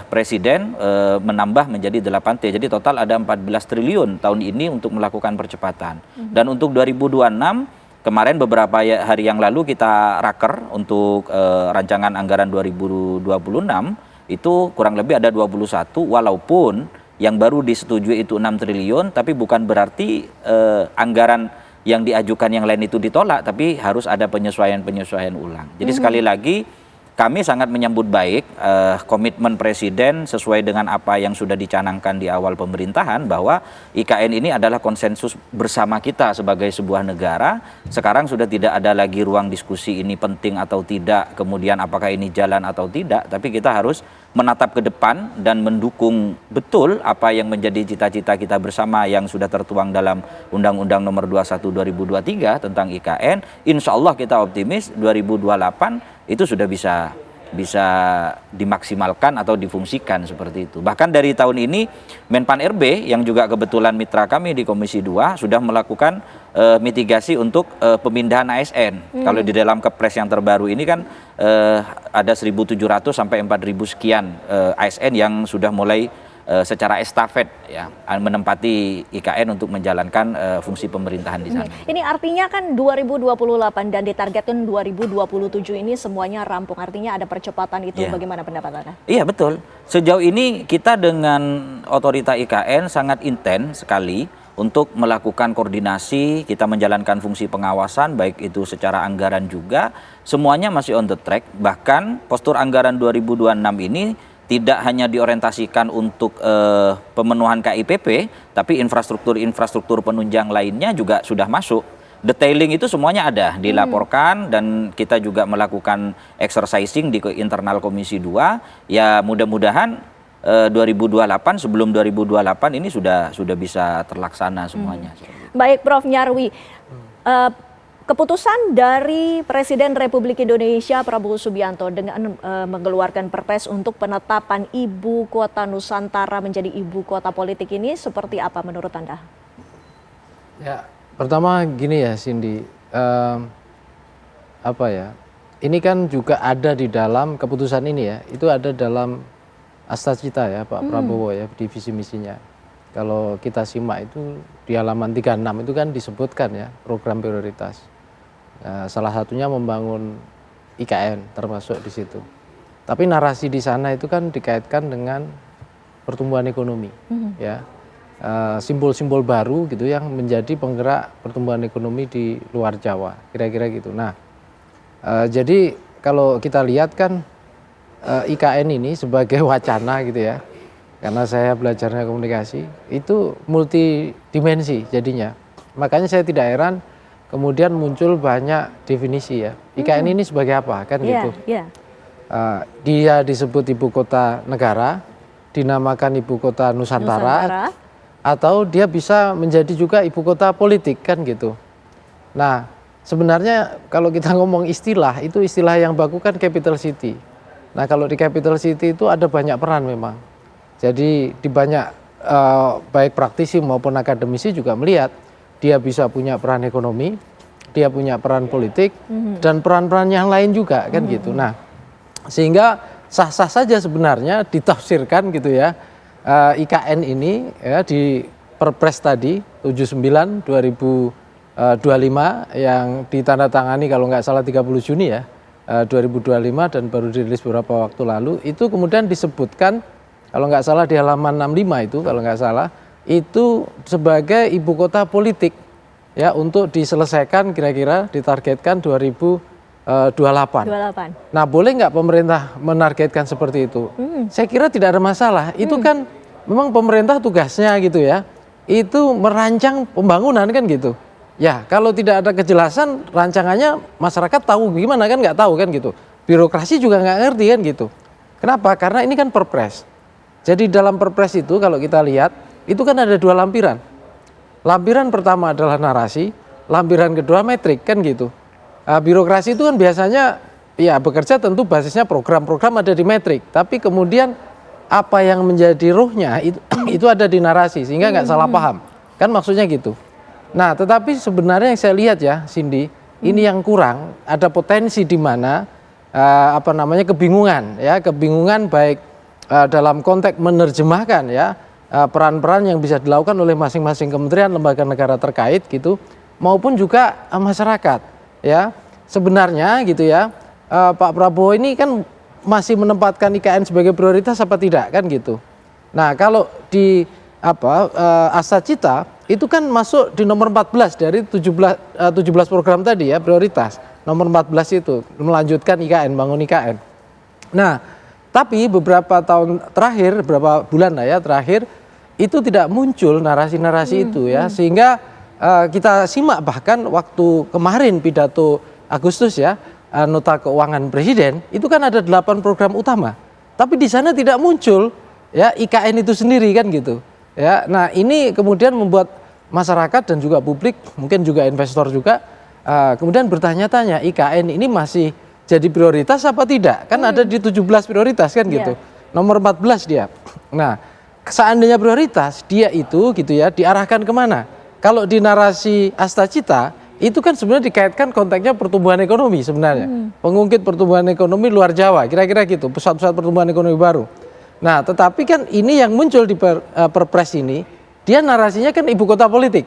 Presiden menambah menjadi 8T. Jadi total ada 14 triliun tahun ini untuk melakukan percepatan. Dan untuk 2026 kemarin beberapa hari yang lalu kita raker untuk rancangan anggaran 2026 itu kurang lebih ada 21, walaupun yang baru disetujui itu 6 triliun, tapi bukan berarti anggaran yang diajukan yang lain itu ditolak, tapi harus ada penyesuaian ulang. Jadi sekali lagi kami sangat menyambut baik komitmen Presiden sesuai dengan apa yang sudah dicanangkan di awal pemerintahan, bahwa IKN ini adalah konsensus bersama kita sebagai sebuah negara. Sekarang sudah tidak ada lagi ruang diskusi ini penting atau tidak, kemudian apakah ini jalan atau tidak, tapi kita harus menatap ke depan dan mendukung betul apa yang menjadi cita-cita kita bersama yang sudah tertuang dalam Undang-Undang Nomor 21 2023 tentang IKN. Insya Allah kita optimis 2028 itu sudah bisa dimaksimalkan atau difungsikan seperti itu. Bahkan dari tahun ini Menpan RB yang juga kebetulan mitra kami di Komisi 2 sudah melakukan mitigasi untuk pemindahan ASN. Kalau di dalam Kepres yang terbaru ini kan ada 1.700 sampai 4.000 sekian ASN yang sudah mulai secara estafet ya menempati IKN untuk menjalankan fungsi pemerintahan di sana. Ini artinya kan 2028 dan ditargetkan 2027 ini semuanya rampung. Artinya ada percepatan itu. Bagaimana pendapat Anda? Iya betul. Sejauh ini kita dengan otorita IKN sangat intens sekali untuk melakukan koordinasi, kita menjalankan fungsi pengawasan baik itu secara anggaran juga, semuanya masih on the track. Bahkan postur anggaran 2026 ini tidak hanya diorientasikan untuk pemenuhan KIPP, tapi infrastruktur penunjang lainnya juga sudah masuk. Detailing itu semuanya ada, dilaporkan, dan kita juga melakukan exercising di internal Komisi 2. Ya mudah-mudahan 2028, sebelum 2028 ini sudah bisa terlaksana semuanya. Baik Prof. Nyarwi, keputusan dari Presiden Republik Indonesia Prabowo Subianto dengan mengeluarkan Perpres untuk penetapan Ibu Kota Nusantara menjadi Ibu Kota Politik ini seperti apa menurut Anda? Ya, pertama gini ya Cindy, ini kan juga ada di dalam keputusan ini ya, itu ada dalam Astacita ya Pak Prabowo ya, di visi misinya. Kalau kita simak itu di halaman 36 itu kan disebutkan ya program prioritas. Salah satunya membangun IKN termasuk di situ. Tapi narasi di sana itu kan dikaitkan dengan pertumbuhan ekonomi, ya, simbol-simbol baru gitu yang menjadi penggerak pertumbuhan ekonomi di luar Jawa, kira-kira gitu. Nah, jadi kalau kita lihat kan IKN ini sebagai wacana gitu ya, karena saya belajarnya komunikasi, itu multidimensi jadinya. Makanya saya tidak heran kemudian muncul banyak definisi ya. IKN ini sebagai apa kan gitu. Dia disebut ibu kota negara, dinamakan ibu kota Nusantara, atau dia bisa menjadi juga ibu kota politik kan gitu. Nah, sebenarnya kalau kita ngomong istilah, itu istilah yang baku kan capital city. Nah, kalau di capital city itu ada banyak peran memang. Jadi di banyak baik praktisi maupun akademisi juga melihat dia bisa punya peran ekonomi, dia punya peran politik, dan peran-peran yang lain juga kan gitu. Nah, sehingga sah-sah saja sebenarnya ditafsirkan gitu ya, IKN ini ya di Perpres tadi 79 2025 yang ditandatangani kalau nggak salah 30 Juni ya 2025 dan baru dirilis beberapa waktu lalu, itu kemudian disebutkan kalau nggak salah di halaman 65 itu kalau nggak salah, itu sebagai ibu kota politik ya untuk diselesaikan kira-kira ditargetkan 2028. Nah, boleh nggak pemerintah menargetkan seperti itu? Saya kira tidak ada masalah. Itu kan memang pemerintah tugasnya gitu ya. Itu merancang pembangunan kan gitu. Ya, kalau tidak ada kejelasan rancangannya masyarakat tahu gimana kan nggak tahu kan gitu. Birokrasi juga nggak ngerti kan gitu. Kenapa? Karena ini kan Perpres. Jadi dalam Perpres itu kalau kita lihat, itu kan ada dua lampiran. Lampiran pertama adalah narasi, lampiran kedua metrik kan gitu. Birokrasi itu kan biasanya ya bekerja tentu basisnya program-program ada di metrik. Tapi kemudian apa yang menjadi ruhnya itu ada di narasi sehingga nggak salah paham. Kan maksudnya gitu. Nah, tetapi sebenarnya yang saya lihat ya Cindy, ini yang kurang, ada potensi di mana kebingungan baik dalam konteks menerjemahkan ya peran-peran yang bisa dilakukan oleh masing-masing kementerian lembaga negara terkait gitu maupun juga masyarakat ya. Sebenarnya gitu ya, Pak Prabowo ini kan masih menempatkan IKN sebagai prioritas apa tidak kan gitu. Nah, kalau di Astacita itu kan masuk di nomor 14 dari 17 program tadi ya, prioritas. Nomor 14 itu melanjutkan IKN, bangun IKN. Nah, tapi beberapa tahun terakhir, beberapa bulan lah ya terakhir, itu tidak muncul narasi-narasi itu ya, sehingga kita simak bahkan waktu kemarin pidato Agustus ya, nota keuangan Presiden, itu kan ada 8 program utama, tapi di sana tidak muncul ya IKN itu sendiri kan gitu. Ya, nah ini kemudian membuat masyarakat dan juga publik, mungkin juga investor juga, kemudian bertanya-tanya IKN ini masih jadi prioritas apa tidak? Kan ada di 17 prioritas kan gitu. Nomor 14 dia. Nah, seandainya prioritas, dia itu gitu ya diarahkan kemana? Kalau di narasi Astacita, itu kan sebenarnya dikaitkan konteksnya pertumbuhan ekonomi sebenarnya. Pengungkit pertumbuhan ekonomi luar Jawa, kira-kira gitu, pusat-pusat pertumbuhan ekonomi baru. Nah, tetapi kan ini yang muncul di Perpres ini, dia narasinya kan ibu kota politik.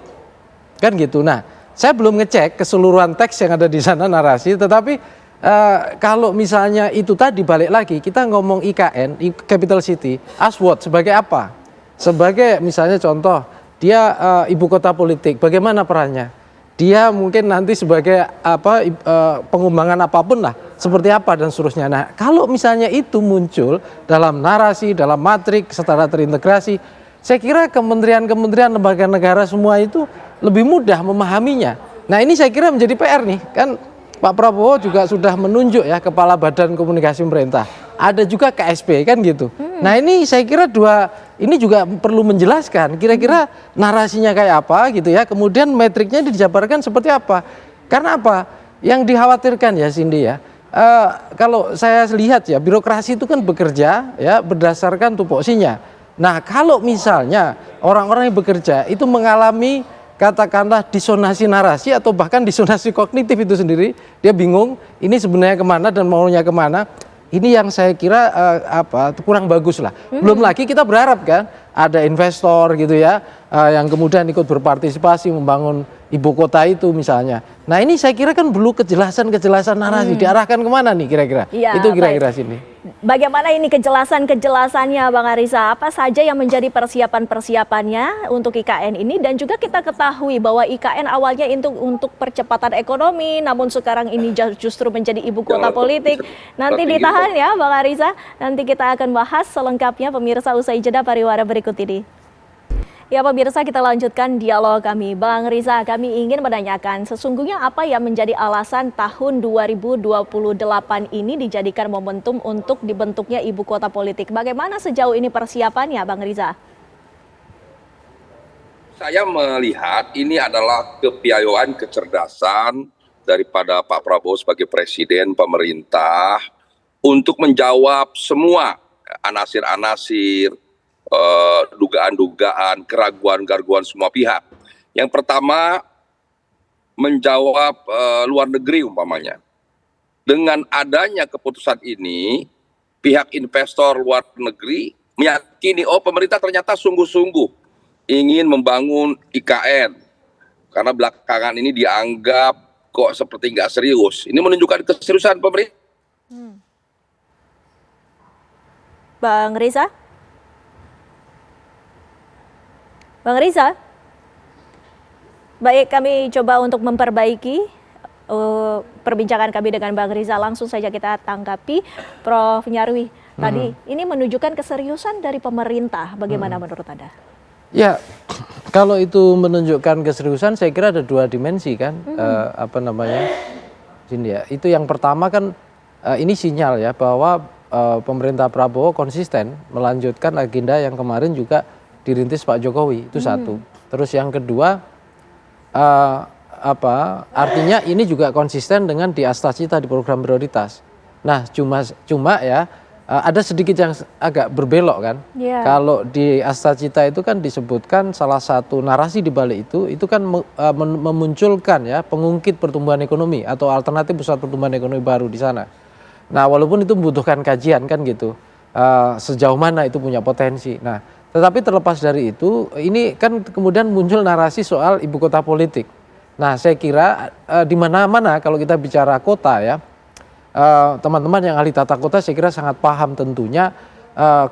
Kan gitu. Nah, saya belum ngecek keseluruhan teks yang ada di sana narasi, tetapi kalau misalnya itu tadi balik lagi, kita ngomong IKN, Capital City, as what, sebagai apa? Sebagai misalnya contoh, dia ibu kota politik, bagaimana perannya? Dia mungkin nanti sebagai pengembangan apapun lah, seperti apa dan seterusnya. Nah, kalau misalnya itu muncul dalam narasi, dalam matrik, secara terintegrasi, saya kira kementerian-kementerian lembaga negara semua itu lebih mudah memahaminya. Nah, ini saya kira menjadi PR nih, kan Pak Prabowo juga sudah menunjuk ya Kepala Badan Komunikasi Pemerintah. Ada juga KSP kan gitu. Nah, ini saya kira ini juga perlu menjelaskan kira-kira narasinya kayak apa gitu ya. Kemudian metriknya dijabarkan seperti apa. Karena apa? Yang dikhawatirkan ya Cindy ya. Kalau saya lihat ya birokrasi itu kan bekerja ya berdasarkan tupoksinya. Nah, kalau misalnya orang-orang yang bekerja itu mengalami katakanlah disonasi narasi atau bahkan disonasi kognitif itu sendiri, dia bingung ini sebenarnya kemana dan maunya kemana. ini yang saya kira kurang bagus lah. Belum lagi kita berharap kan ada investor gitu ya yang kemudian ikut berpartisipasi membangun ibu kota itu misalnya. Nah ini saya kira kan perlu kejelasan narasi diarahkan kemana nih kira-kira? Ya, itu kira-kira sini. Bagaimana ini kejelasannya Bang Ariza? Apa saja yang menjadi persiapannya untuk IKN ini? Dan juga kita ketahui bahwa IKN awalnya untuk percepatan ekonomi, namun sekarang ini justru menjadi ibu kota politik. Nanti ditahan ya Bang Ariza, nanti kita akan bahas selengkapnya pemirsa usai jeda pariwara berikut ini. Ya pemirsa, kita lanjutkan dialog kami. Bang Riza, kami ingin menanyakan sesungguhnya apa yang menjadi alasan tahun 2028 ini dijadikan momentum untuk dibentuknya ibu kota politik. Bagaimana sejauh ini persiapannya Bang Riza? Saya melihat ini adalah kepiawaian kecerdasan daripada Pak Prabowo sebagai presiden pemerintah untuk menjawab semua anasir-anasir, dugaan-dugaan, keraguan-keraguan semua pihak. Yang pertama, menjawab luar negeri umpamanya. Dengan adanya keputusan ini, pihak investor luar negeri meyakini, oh pemerintah ternyata sungguh-sungguh ingin membangun IKN. Karena belakangan ini dianggap kok seperti nggak serius. Ini menunjukkan keseriusan pemerintah. Bang Riza? Bang Riza, baik kami coba untuk memperbaiki perbincangan kami dengan Bang Riza. Langsung saja kita tanggapi Prof. Nyarwi. Tadi ini menunjukkan keseriusan dari pemerintah. Bagaimana menurut Anda? Ya, kalau itu menunjukkan keseriusan, saya kira ada dua dimensi kan. Itu yang pertama kan ini sinyal ya bahwa pemerintah Prabowo konsisten melanjutkan agenda yang kemarin juga dirintis Pak Jokowi, itu satu. Terus yang kedua, artinya ini juga konsisten dengan di Astacita di program prioritas. Nah, cuma ya ada sedikit yang agak berbelok kan. Yeah. Kalau di Astacita itu kan disebutkan salah satu narasi di balik itu kan memunculkan ya pengungkit pertumbuhan ekonomi atau alternatif pusat pertumbuhan ekonomi baru di sana. Nah, walaupun itu membutuhkan kajian kan gitu, sejauh mana itu punya potensi. Nah, tetapi terlepas dari itu, ini kan kemudian muncul narasi soal ibu kota politik. Nah, saya kira di mana-mana kalau kita bicara kota ya, teman-teman yang ahli tata kota saya kira sangat paham tentunya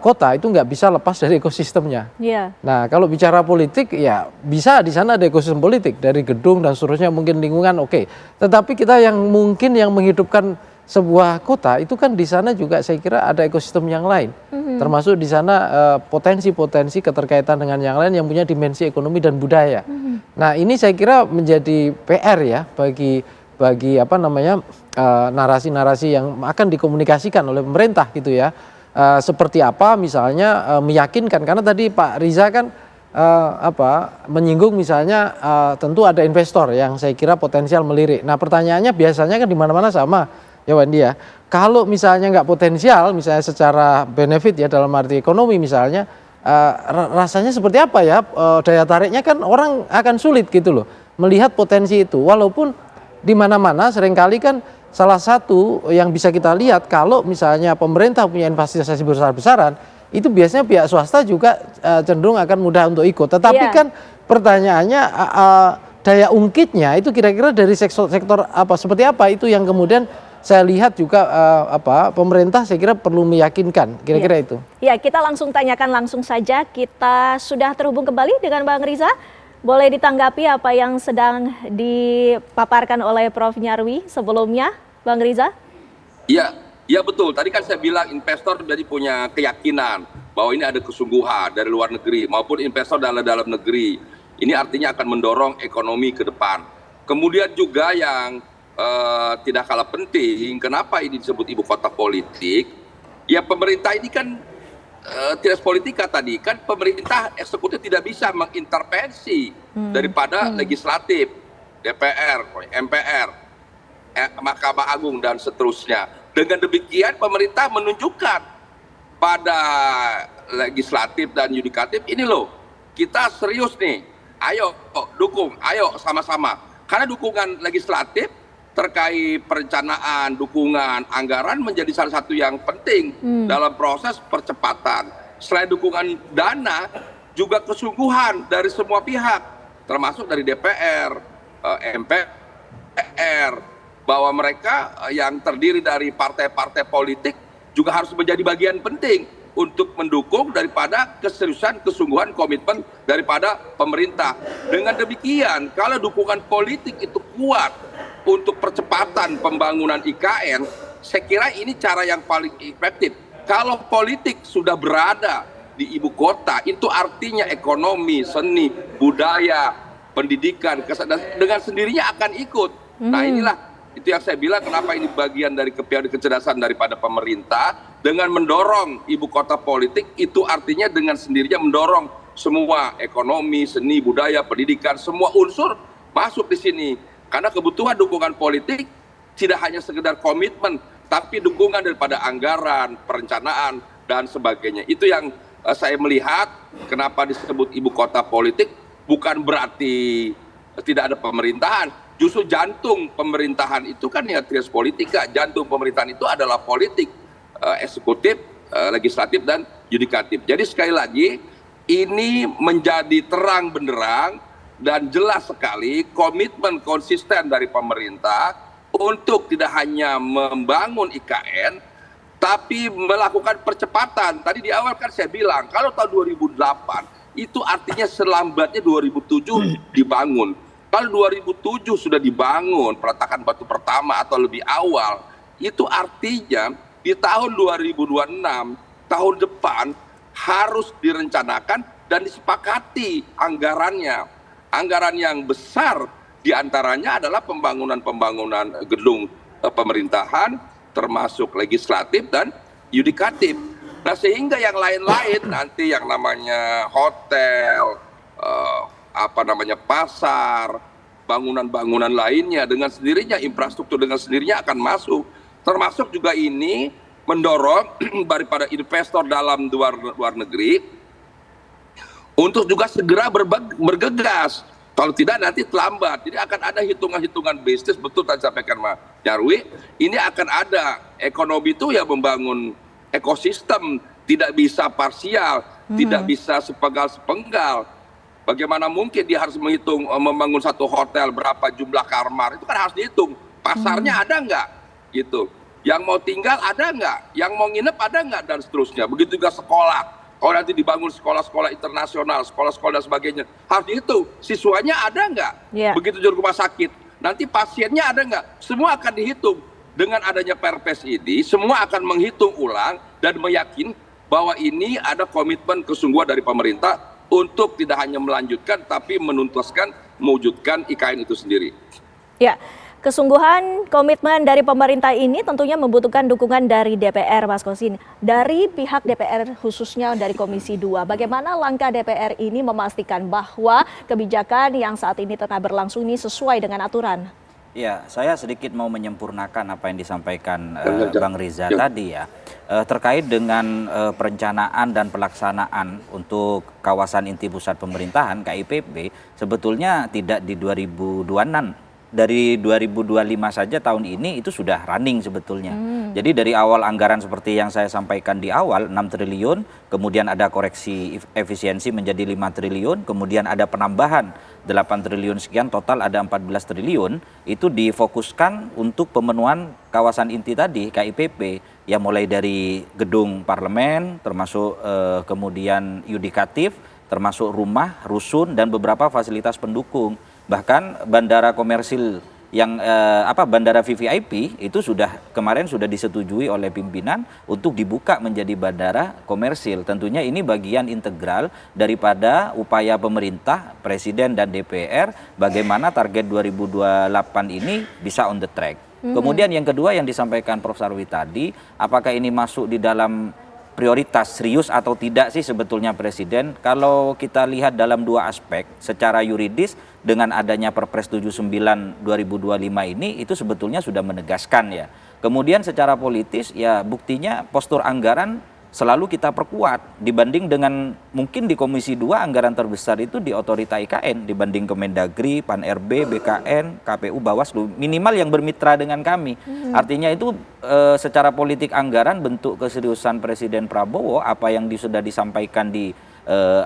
kota itu nggak bisa lepas dari ekosistemnya. Yeah. Nah, kalau bicara politik ya bisa di sana ada ekosistem politik dari gedung dan seterusnya mungkin lingkungan oke. Tetapi kita yang mungkin yang menghidupkan sebuah kota itu kan di sana juga saya kira ada ekosistem yang lain, termasuk di sana potensi-potensi keterkaitan dengan yang lain yang punya dimensi ekonomi dan budaya. Nah ini saya kira menjadi PR ya bagi narasi-narasi yang akan dikomunikasikan oleh pemerintah gitu ya. Seperti apa misalnya meyakinkan karena tadi Pak Riza kan menyinggung misalnya tentu ada investor yang saya kira potensial melirik. Nah pertanyaannya biasanya kan di mana-mana sama. Ya Wandi ya, kalau misalnya nggak potensial, misalnya secara benefit ya dalam arti ekonomi misalnya, rasanya seperti apa ya, daya tariknya kan orang akan sulit gitu loh, melihat potensi itu. Walaupun di mana-mana seringkali kan salah satu yang bisa kita lihat kalau misalnya pemerintah punya investasi besar-besaran, itu biasanya pihak swasta juga cenderung akan mudah untuk ikut. Tetapi kan pertanyaannya daya ungkitnya itu kira-kira dari sektor apa seperti apa itu yang kemudian saya lihat juga pemerintah saya kira perlu meyakinkan kira-kira itu. Ya, kita langsung tanyakan langsung saja. Kita sudah terhubung kembali dengan Bang Riza. Boleh ditanggapi apa yang sedang dipaparkan oleh Prof. Nyarwi sebelumnya, Bang Riza? Iya betul. Tadi kan saya bilang investor jadi punya keyakinan bahwa ini ada kesungguhan dari luar negeri maupun investor dalam negeri. Ini artinya akan mendorong ekonomi ke depan. Kemudian juga yang tidak kalah penting, kenapa ini disebut ibu kota politik? Ya pemerintah ini kan tidak politika tadi, kan pemerintah eksekutif tidak bisa mengintervensi daripada legislatif, DPR, MPR, Mahkamah Agung dan seterusnya. Dengan demikian pemerintah menunjukkan pada legislatif dan yudikatif ini loh, kita serius nih, ayo dukung, ayo sama-sama. Karena dukungan legislatif terkait perencanaan, dukungan, anggaran menjadi salah satu yang penting dalam proses percepatan. Selain dukungan dana, juga kesungguhan dari semua pihak, termasuk dari DPR, MPR, bahwa mereka yang terdiri dari partai-partai politik juga harus menjadi bagian penting untuk mendukung daripada keseriusan, kesungguhan, komitmen daripada pemerintah. Dengan demikian, kalau dukungan politik itu kuat untuk percepatan pembangunan IKN, saya kira ini cara yang paling efektif. Kalau politik sudah berada di ibu kota, itu artinya ekonomi, seni, budaya, pendidikan, dengan sendirinya akan ikut. Nah inilah itu yang saya bilang kenapa ini bagian dari kecerdasan daripada pemerintah dengan mendorong ibu kota politik, itu artinya dengan sendirinya mendorong semua ekonomi, seni, budaya, pendidikan, semua unsur masuk di sini. Karena kebutuhan dukungan politik tidak hanya sekedar komitmen, tapi dukungan daripada anggaran, perencanaan, dan sebagainya. Itu yang saya melihat kenapa disebut ibu kota politik, bukan berarti tidak ada pemerintahan. Justru jantung pemerintahan itu kan ya trias politika. Jantung pemerintahan itu adalah politik, eksekutif, legislatif, dan yudikatif. Jadi sekali lagi, ini menjadi terang benderang dan jelas sekali komitmen konsisten dari pemerintah untuk tidak hanya membangun IKN, tapi melakukan percepatan. Tadi di awal kan saya bilang, kalau tahun 2008, itu artinya selambatnya 2007 dibangun. Kalau 2007 sudah dibangun peletakan batu pertama atau lebih awal, itu artinya di tahun 2026, tahun depan harus direncanakan dan disepakati anggarannya. Anggaran yang besar diantaranya adalah pembangunan gedung pemerintahan, termasuk legislatif dan yudikatif. Nah sehingga yang lain-lain nanti yang namanya hotel, pasar, bangunan-bangunan lainnya dengan sendirinya, infrastruktur dengan sendirinya akan masuk. Termasuk juga ini mendorong daripada investor dalam luar negeri untuk juga segera bergegas. Kalau tidak nanti terlambat. Jadi akan ada hitungan-hitungan bisnis, betul tadi sampaikan Mas Nyarwi, ini akan ada ekonomi itu ya membangun ekosistem, tidak bisa parsial, tidak bisa sepenggal-sepenggal. Bagaimana mungkin dia harus menghitung membangun satu hotel berapa jumlah kamar, itu kan harus dihitung. Pasarnya ada nggak? Gitu. Yang mau tinggal ada nggak? Yang mau nginep ada nggak? Dan seterusnya. Begitu juga sekolah. Kalau nanti dibangun sekolah-sekolah internasional, sekolah-sekolah dan sebagainya, harus dihitung. Siswanya ada nggak? Begitu juga rumah sakit. Nanti pasiennya ada nggak? Semua akan dihitung. Dengan adanya Perpres ini, semua akan menghitung ulang dan meyakini bahwa ini ada komitmen kesungguhan dari pemerintah untuk tidak hanya melanjutkan, tapi menuntaskan, mewujudkan IKN itu sendiri. Ya, kesungguhan komitmen dari pemerintah ini tentunya membutuhkan dukungan dari DPR, Mas Kosin. Dari pihak DPR khususnya dari Komisi 2, bagaimana langkah DPR ini memastikan bahwa kebijakan yang saat ini tengah berlangsung ini sesuai dengan aturan? Ya, saya sedikit mau menyempurnakan apa yang disampaikan Bang Riza tadi ya. Terkait dengan perencanaan dan pelaksanaan untuk kawasan inti pusat pemerintahan KIPP, sebetulnya tidak di 2026. Dari 2025 saja tahun ini itu sudah running sebetulnya. Jadi dari awal anggaran seperti yang saya sampaikan di awal 6 triliun, kemudian ada koreksi efisiensi menjadi 5 triliun, kemudian ada penambahan 8 triliun sekian, total ada 14 triliun, itu difokuskan untuk pemenuhan kawasan inti tadi KIPP, ya mulai dari gedung parlemen, termasuk kemudian yudikatif, termasuk rumah, rusun, dan beberapa fasilitas pendukung. Bahkan bandara komersil yang bandara VVIP itu kemarin sudah disetujui oleh pimpinan untuk dibuka menjadi bandara komersil. Tentunya ini bagian integral daripada upaya pemerintah, Presiden dan DPR bagaimana target 2028 ini bisa on the track. Kemudian yang kedua yang disampaikan Prof. Sarwi tadi, apakah ini masuk di dalam prioritas serius atau tidak sih sebetulnya Presiden? Kalau kita lihat dalam dua aspek, secara yuridis dengan adanya Perpres 79 2025 ini itu sebetulnya sudah menegaskan ya. Kemudian secara politis ya buktinya postur anggaran selalu kita perkuat dibanding dengan mungkin di Komisi 2 anggaran terbesar itu di otorita IKN dibanding Kemendagri, Pan-RB, BKN, KPU, Bawaslu, minimal yang bermitra dengan kami. Artinya itu secara politik anggaran bentuk keseriusan Presiden Prabowo apa yang sudah disampaikan di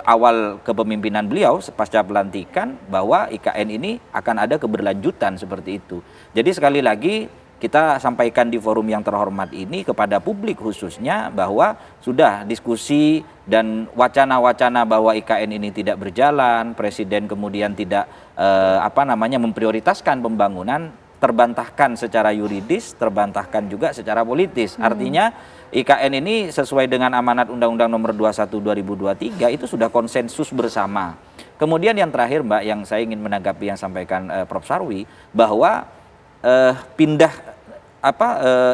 awal kepemimpinan beliau pasca pelantikan bahwa IKN ini akan ada keberlanjutan seperti itu. Jadi sekali lagi kita sampaikan di forum yang terhormat ini kepada publik khususnya bahwa sudah diskusi dan wacana-wacana bahwa IKN ini tidak berjalan, Presiden kemudian tidak memprioritaskan pembangunan, terbantahkan secara yuridis, terbantahkan juga secara politis. Artinya IKN ini sesuai dengan amanat Undang-Undang Nomor 21 2023 itu sudah konsensus bersama. Kemudian yang terakhir Mbak, yang saya ingin menanggapi yang sampaikan Prof. Sarwi, bahwa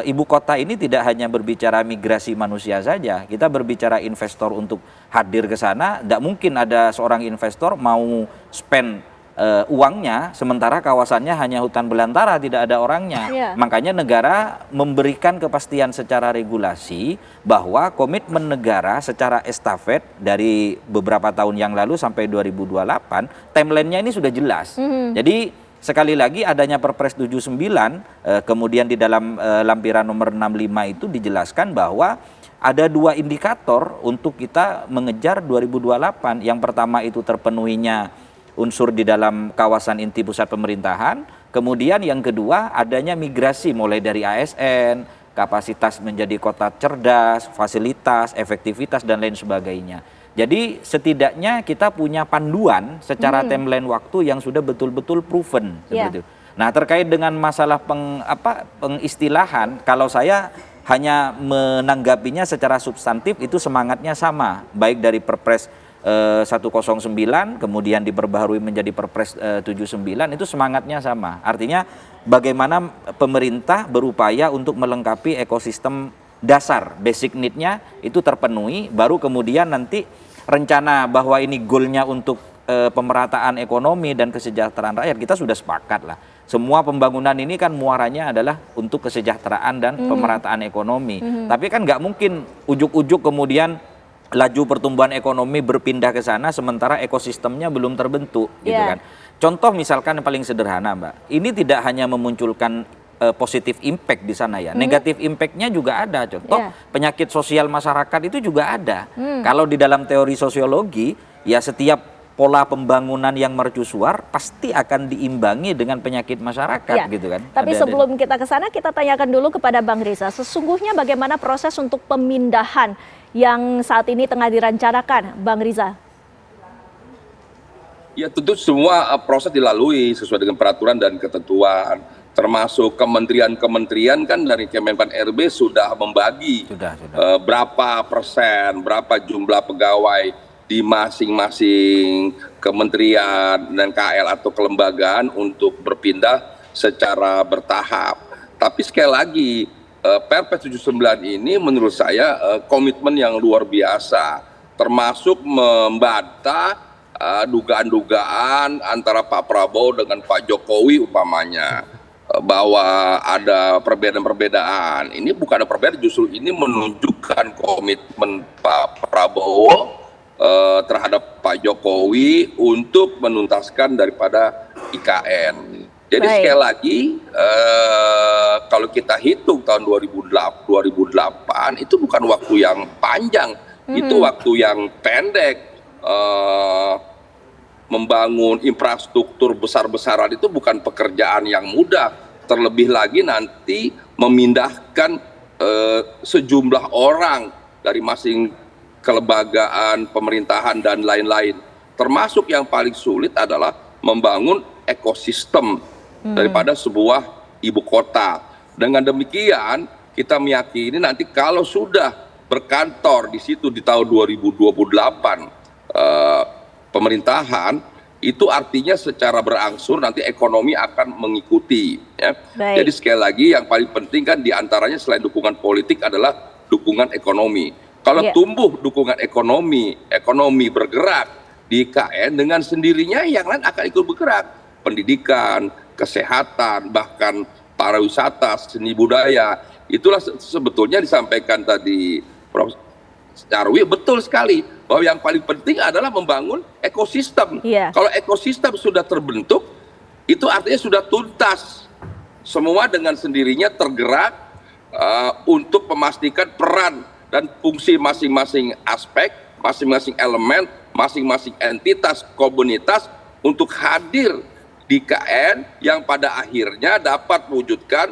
ibu kota ini tidak hanya berbicara migrasi manusia saja. Kita berbicara investor untuk hadir ke sana. Tidak mungkin ada seorang investor mau spend uangnya sementara kawasannya hanya hutan belantara, tidak ada orangnya. Makanya negara memberikan kepastian secara regulasi bahwa komitmen negara secara estafet dari beberapa tahun yang lalu sampai 2028 timeline-nya ini sudah jelas. Jadi sekali lagi adanya Perpres 79 kemudian di dalam lampiran nomor 65 itu dijelaskan bahwa ada 2 indikator untuk kita mengejar 2028. Yang pertama itu terpenuhinya unsur di dalam kawasan inti pusat pemerintahan. Kemudian yang kedua adanya migrasi mulai dari ASN, kapasitas menjadi kota cerdas, fasilitas, efektivitas dan lain sebagainya. Jadi setidaknya kita punya panduan secara timeline waktu yang sudah betul-betul proven seperti itu. Nah, terkait dengan masalah pengistilahan, kalau saya hanya menanggapinya secara substantif itu semangatnya sama, baik dari Perpres 109 kemudian diperbaharui menjadi Perpres 79 itu semangatnya sama. Artinya bagaimana pemerintah berupaya untuk melengkapi ekosistem dasar, basic need-nya itu terpenuhi, baru kemudian nanti rencana bahwa ini goalnya untuk pemerataan ekonomi dan kesejahteraan rakyat kita sudah sepakat lah. Semua pembangunan ini kan muaranya adalah untuk kesejahteraan dan pemerataan ekonomi. Tapi kan nggak mungkin ujuk-ujuk kemudian laju pertumbuhan ekonomi berpindah ke sana sementara ekosistemnya belum terbentuk, gitu kan. Contoh misalkan yang paling sederhana Mbak, ini tidak hanya memunculkan positif impact di sana ya, negatif impact-nya juga ada. Contoh penyakit sosial masyarakat itu juga ada. Kalau di dalam teori sosiologi ya setiap pola pembangunan yang mercusuar pasti akan diimbangi dengan penyakit masyarakat gitu kan. Tapi sebelum kita ke sana kita tanyakan dulu kepada Bang Riza, sesungguhnya bagaimana proses untuk pemindahan yang saat ini tengah direncanakan, Bang Riza? Ya tentu semua proses dilalui sesuai dengan peraturan dan ketentuan, termasuk kementerian-kementerian kan dari Kemenpan RB sudah membagi berapa persen, berapa jumlah pegawai di masing-masing kementerian dan KL atau kelembagaan untuk berpindah secara bertahap. Tapi sekali lagi Perpres 79 ini menurut saya komitmen yang luar biasa, termasuk membantah dugaan-dugaan antara Pak Prabowo dengan Pak Jokowi umpamanya bahwa ada perbedaan-perbedaan. Ini bukan ada perbedaan, justru ini menunjukkan komitmen Pak Prabowo terhadap Pak Jokowi untuk menuntaskan daripada IKN. Jadi sekali lagi kalau kita hitung tahun 2008 itu bukan waktu yang panjang, itu waktu yang pendek. Membangun infrastruktur besar-besaran itu bukan pekerjaan yang mudah. Terlebih lagi nanti memindahkan sejumlah orang dari masing kelembagaan, pemerintahan dan lain-lain. Termasuk yang paling sulit adalah membangun ekosistem daripada sebuah ibu kota. Dengan demikian kita meyakini nanti kalau sudah berkantor di situ di tahun 2028 pemerintahan, itu artinya secara berangsur nanti ekonomi akan mengikuti ya. Jadi sekali lagi yang paling penting kan diantaranya selain dukungan politik adalah dukungan ekonomi. Kalau tumbuh dukungan ekonomi bergerak di IKN, dengan sendirinya yang lain akan ikut bergerak. Pendidikan, kesehatan, bahkan pariwisata, seni budaya. Itulah sebetulnya disampaikan tadi Prof. Nyarwi, betul sekali bahwa yang paling penting adalah membangun ekosistem. Kalau ekosistem sudah terbentuk, itu artinya sudah tuntas. Semua dengan sendirinya tergerak untuk memastikan peran dan fungsi masing-masing aspek, masing-masing elemen, masing-masing entitas, komunitas untuk hadir di KN yang pada akhirnya dapat mewujudkan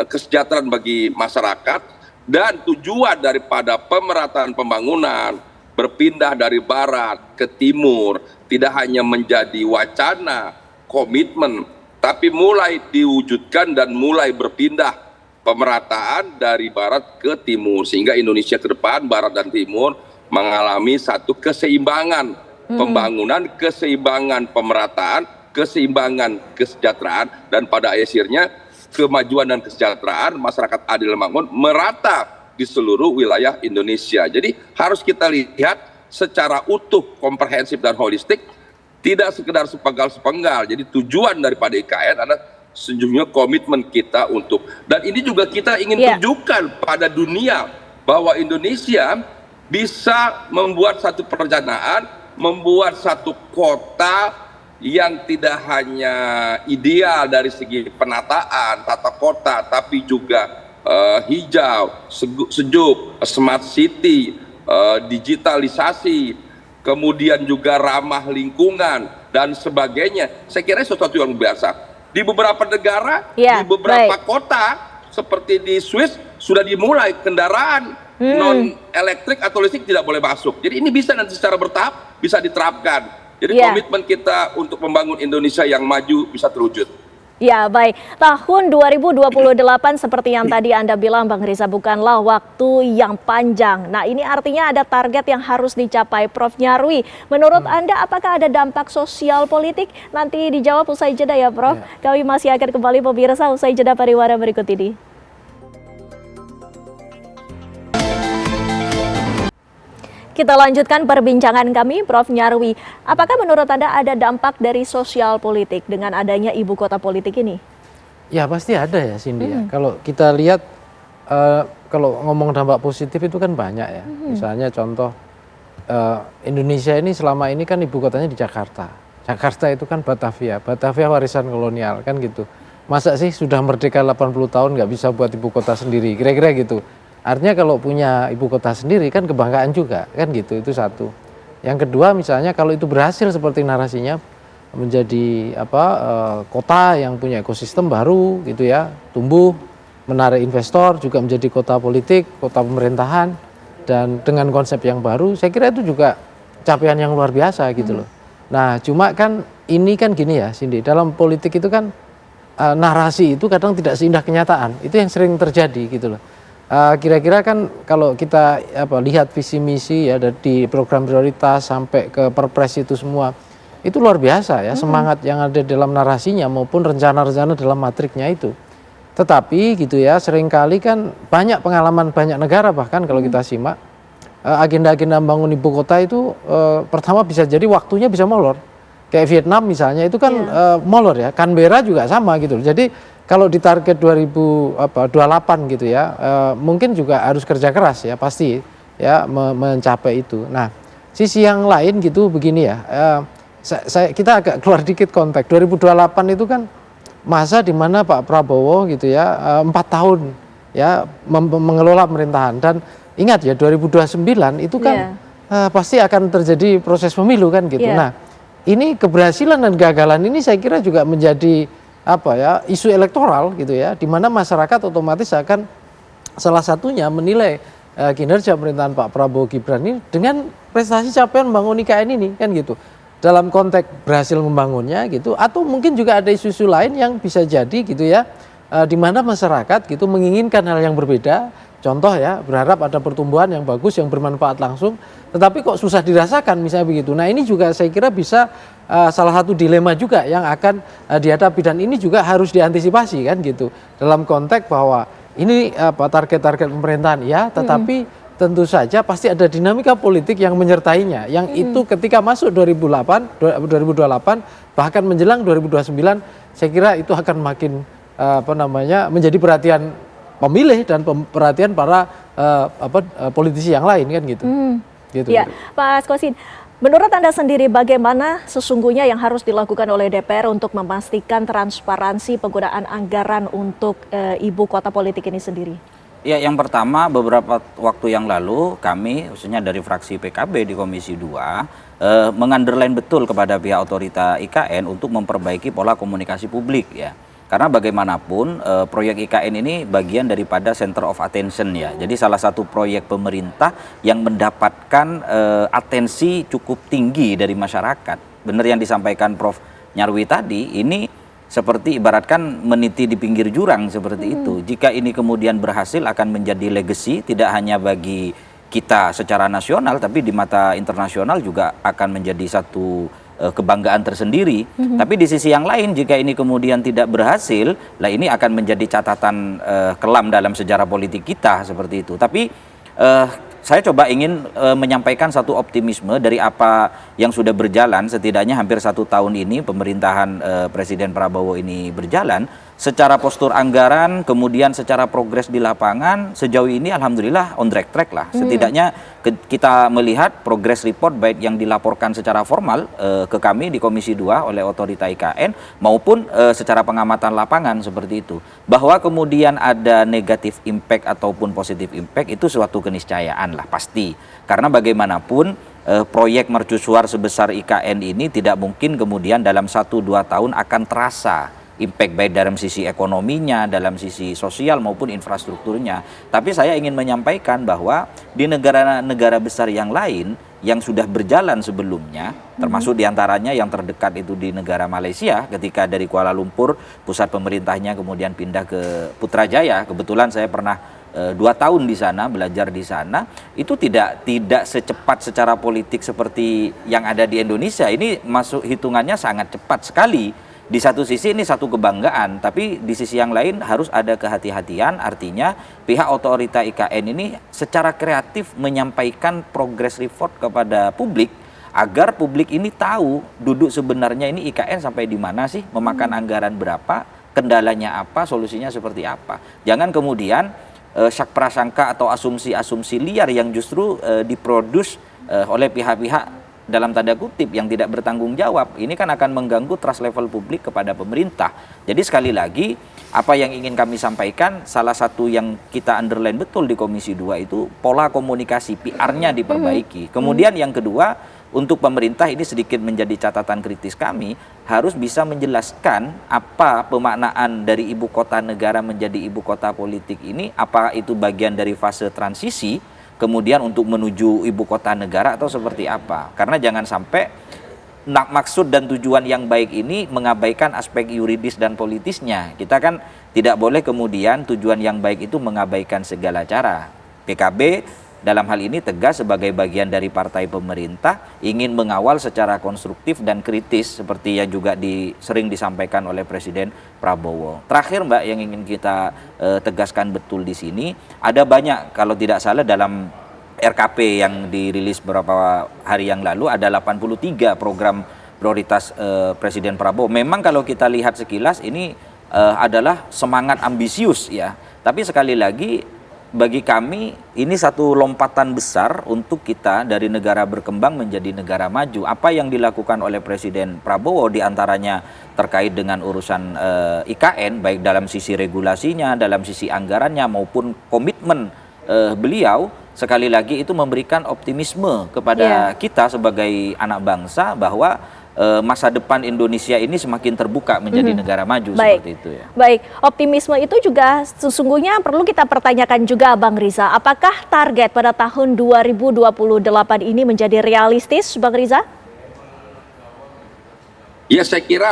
kesejahteraan bagi masyarakat. Dan tujuan daripada pemerataan pembangunan berpindah dari barat ke timur tidak hanya menjadi wacana, komitmen, tapi mulai diwujudkan dan mulai berpindah pemerataan dari barat ke timur. Sehingga Indonesia ke depan, barat dan timur mengalami satu keseimbangan pembangunan, keseimbangan pemerataan, keseimbangan kesejahteraan, dan pada akhirnya kemajuan dan kesejahteraan masyarakat adil dan makmur merata di seluruh wilayah Indonesia. Jadi harus kita lihat secara utuh, komprehensif dan holistik, tidak sekedar sepenggal-sepenggal. Jadi tujuan daripada IKN adalah sejujurnya komitmen kita untuk, dan ini juga kita ingin tunjukkan pada dunia bahwa Indonesia bisa membuat satu perencanaan, membuat satu kota yang tidak hanya ideal dari segi penataan, tata kota, tapi juga hijau, sejuk, smart city, digitalisasi, kemudian juga ramah lingkungan, dan sebagainya. Saya kira sesuatu yang biasa. Di beberapa negara, di beberapa kota, seperti di Swiss, sudah dimulai kendaraan non-elektrik atau listrik tidak boleh masuk. Jadi ini bisa nanti secara bertahap bisa diterapkan. Jadi komitmen kita untuk membangun Indonesia yang maju bisa terwujud. Ya, baik. Tahun 2028 seperti yang tadi Anda bilang, Bang Riza, bukanlah waktu yang panjang. Nah, ini artinya ada target yang harus dicapai. Prof. Nyarwi, menurut Anda apakah ada dampak sosial politik? Nanti dijawab usai jeda ya, Prof. Kami masih akan kembali pemirsa usai jeda pariwara berikut ini. Kita lanjutkan perbincangan kami, Prof. Nyarwi. Apakah menurut Anda ada dampak dari sosial politik dengan adanya ibu kota politik ini? Ya pasti ada ya, Cindy. Ya. Kalau kita lihat, kalau ngomong dampak positif itu kan banyak ya. Misalnya contoh, Indonesia ini selama ini kan ibu kotanya di Jakarta. Jakarta itu kan Batavia. Batavia warisan kolonial kan gitu. Masa sih sudah merdeka 80 tahun nggak bisa buat ibu kota sendiri, kira-kira gitu. Artinya kalau punya ibu kota sendiri kan kebanggaan juga, kan gitu, itu satu. Yang kedua misalnya kalau itu berhasil seperti narasinya menjadi kota yang punya ekosistem baru gitu ya, tumbuh, menarik investor, juga menjadi kota politik, kota pemerintahan, dan dengan konsep yang baru, saya kira itu juga capaian yang luar biasa gitu loh. Nah cuma kan ini kan gini ya Cindy, dalam politik itu kan narasi itu kadang tidak seindah kenyataan, itu yang sering terjadi gitu loh. Kira-kira kan kalau kita lihat visi misi ya dari program prioritas sampai ke perpres itu semua itu luar biasa ya, semangat yang ada dalam narasinya maupun rencana-rencana dalam matriknya itu. Tetapi gitu ya, seringkali kan banyak pengalaman banyak negara bahkan kalau kita simak agenda-agenda membangun ibu kota itu pertama bisa jadi waktunya bisa molor. Kayak Vietnam misalnya itu kan molor ya, Canberra juga sama gitu. Jadi kalau di target 2028 gitu ya, mungkin juga harus kerja keras ya pasti ya mencapai itu. Nah sisi yang lain gitu begini ya, kita agak keluar dikit konteks. 2028 itu kan masa di mana Pak Prabowo gitu ya 4 tahun ya mengelola pemerintahan, dan ingat ya 2029 itu kan pasti akan terjadi proses pemilu kan gitu. Nah ini keberhasilan dan kegagalan ini saya kira juga menjadi isu elektoral gitu ya, di mana masyarakat otomatis akan salah satunya menilai kinerja pemerintahan Pak Prabowo Gibran ini dengan prestasi capaian membangun IKN ini kan gitu, dalam konteks berhasil membangunnya gitu, atau mungkin juga ada isu-isu lain yang bisa jadi gitu ya, di mana masyarakat gitu menginginkan hal yang berbeda. Contoh ya, berharap ada pertumbuhan yang bagus, yang bermanfaat langsung, tetapi kok susah dirasakan misalnya begitu. Nah ini juga saya kira bisa salah satu dilema juga yang akan dihadapi, dan ini juga harus diantisipasi kan gitu. Dalam konteks bahwa ini target-target pemerintahan ya, tetapi tentu saja pasti ada dinamika politik yang menyertainya. Yang itu ketika masuk 2028 bahkan menjelang 2029 saya kira itu akan makin menjadi perhatian pemilih dan perhatian para politisi yang lain kan gitu. Gitu. Ya, Pak Skosin, menurut Anda sendiri bagaimana sesungguhnya yang harus dilakukan oleh DPR untuk memastikan transparansi penggunaan anggaran untuk ibu kota politik ini sendiri? Ya, yang pertama beberapa waktu yang lalu kami khususnya dari fraksi PKB di Komisi 2 mengunderline betul kepada pihak otorita IKN untuk memperbaiki pola komunikasi publik ya. Karena bagaimanapun proyek IKN ini bagian daripada center of attention ya. Jadi salah satu proyek pemerintah yang mendapatkan atensi cukup tinggi dari masyarakat. Benar yang disampaikan Prof. Nyarwi tadi, ini seperti ibaratkan meniti di pinggir jurang seperti itu. Jika ini kemudian berhasil akan menjadi legacy tidak hanya bagi kita secara nasional tapi di mata internasional juga akan menjadi satu kebanggaan tersendiri. Tapi di sisi yang lain jika ini kemudian tidak berhasil, lah ini akan menjadi catatan kelam dalam sejarah politik kita seperti itu. Tapi saya coba ingin menyampaikan satu optimisme dari apa yang sudah berjalan setidaknya hampir 1 tahun ini pemerintahan Presiden Prabowo ini berjalan. Secara postur anggaran, kemudian secara progres di lapangan, sejauh ini alhamdulillah on track lah. Setidaknya kita melihat progress report baik yang dilaporkan secara formal ke kami di Komisi 2 oleh otorita IKN maupun secara pengamatan lapangan seperti itu. Bahwa kemudian ada negatif impact ataupun positif impact itu suatu keniscayaan lah pasti. Karena bagaimanapun proyek mercusuar sebesar IKN ini tidak mungkin kemudian dalam 1-2 tahun akan terasa impact baik dalam sisi ekonominya, dalam sisi sosial maupun infrastrukturnya. Tapi saya ingin menyampaikan bahwa di negara-negara besar yang lain yang sudah berjalan sebelumnya, termasuk diantaranya yang terdekat itu di negara Malaysia ketika dari Kuala Lumpur pusat pemerintahnya kemudian pindah ke Putrajaya. Kebetulan saya pernah 2 tahun di sana, belajar di sana, itu tidak secepat secara politik seperti yang ada di Indonesia. Ini masuk hitungannya sangat cepat sekali. Di satu sisi ini satu kebanggaan, tapi di sisi yang lain harus ada kehati-hatian, artinya pihak otorita IKN ini secara kreatif menyampaikan progress report kepada publik, agar publik ini tahu duduk sebenarnya ini IKN sampai di mana sih, memakan anggaran berapa, kendalanya apa, solusinya seperti apa. Jangan kemudian syak prasangka atau asumsi-asumsi liar yang justru diproduce oleh pihak-pihak dalam tanda kutip yang tidak bertanggung jawab. Ini kan akan mengganggu trust level publik kepada pemerintah. Jadi sekali lagi apa yang ingin kami sampaikan, salah satu yang kita underline betul di Komisi 2 itu pola komunikasi PR-nya diperbaiki. Kemudian yang kedua, untuk pemerintah ini sedikit menjadi catatan kritis kami, harus bisa menjelaskan apa pemaknaan dari ibu kota negara menjadi ibu kota politik ini, apakah itu bagian dari fase transisi kemudian untuk menuju ibu kota negara atau seperti apa. Karena jangan sampai maksud dan tujuan yang baik ini mengabaikan aspek yuridis dan politisnya. Kita kan tidak boleh kemudian tujuan yang baik itu mengabaikan segala cara. PKB dalam hal ini tegas sebagai bagian dari partai pemerintah ingin mengawal secara konstruktif dan kritis seperti yang juga sering disampaikan oleh Presiden Prabowo. Terakhir Mbak yang ingin kita tegaskan betul di sini, ada banyak kalau tidak salah dalam RKP yang dirilis beberapa hari yang lalu ada 83 program prioritas Presiden Prabowo. Memang kalau kita lihat sekilas ini adalah semangat ambisius ya. Tapi sekali lagi bagi kami ini satu lompatan besar untuk kita dari negara berkembang menjadi negara maju. Apa yang dilakukan oleh Presiden Prabowo diantaranya terkait dengan urusan IKN baik dalam sisi regulasinya, dalam sisi anggarannya maupun komitmen beliau, sekali lagi itu memberikan optimisme kepada kita sebagai anak bangsa bahwa masa depan Indonesia ini semakin terbuka menjadi negara maju seperti itu ya. Baik, optimisme itu juga sesungguhnya perlu kita pertanyakan juga Bang Riza. Apakah target pada tahun 2028 ini menjadi realistis Bang Riza? Ya saya kira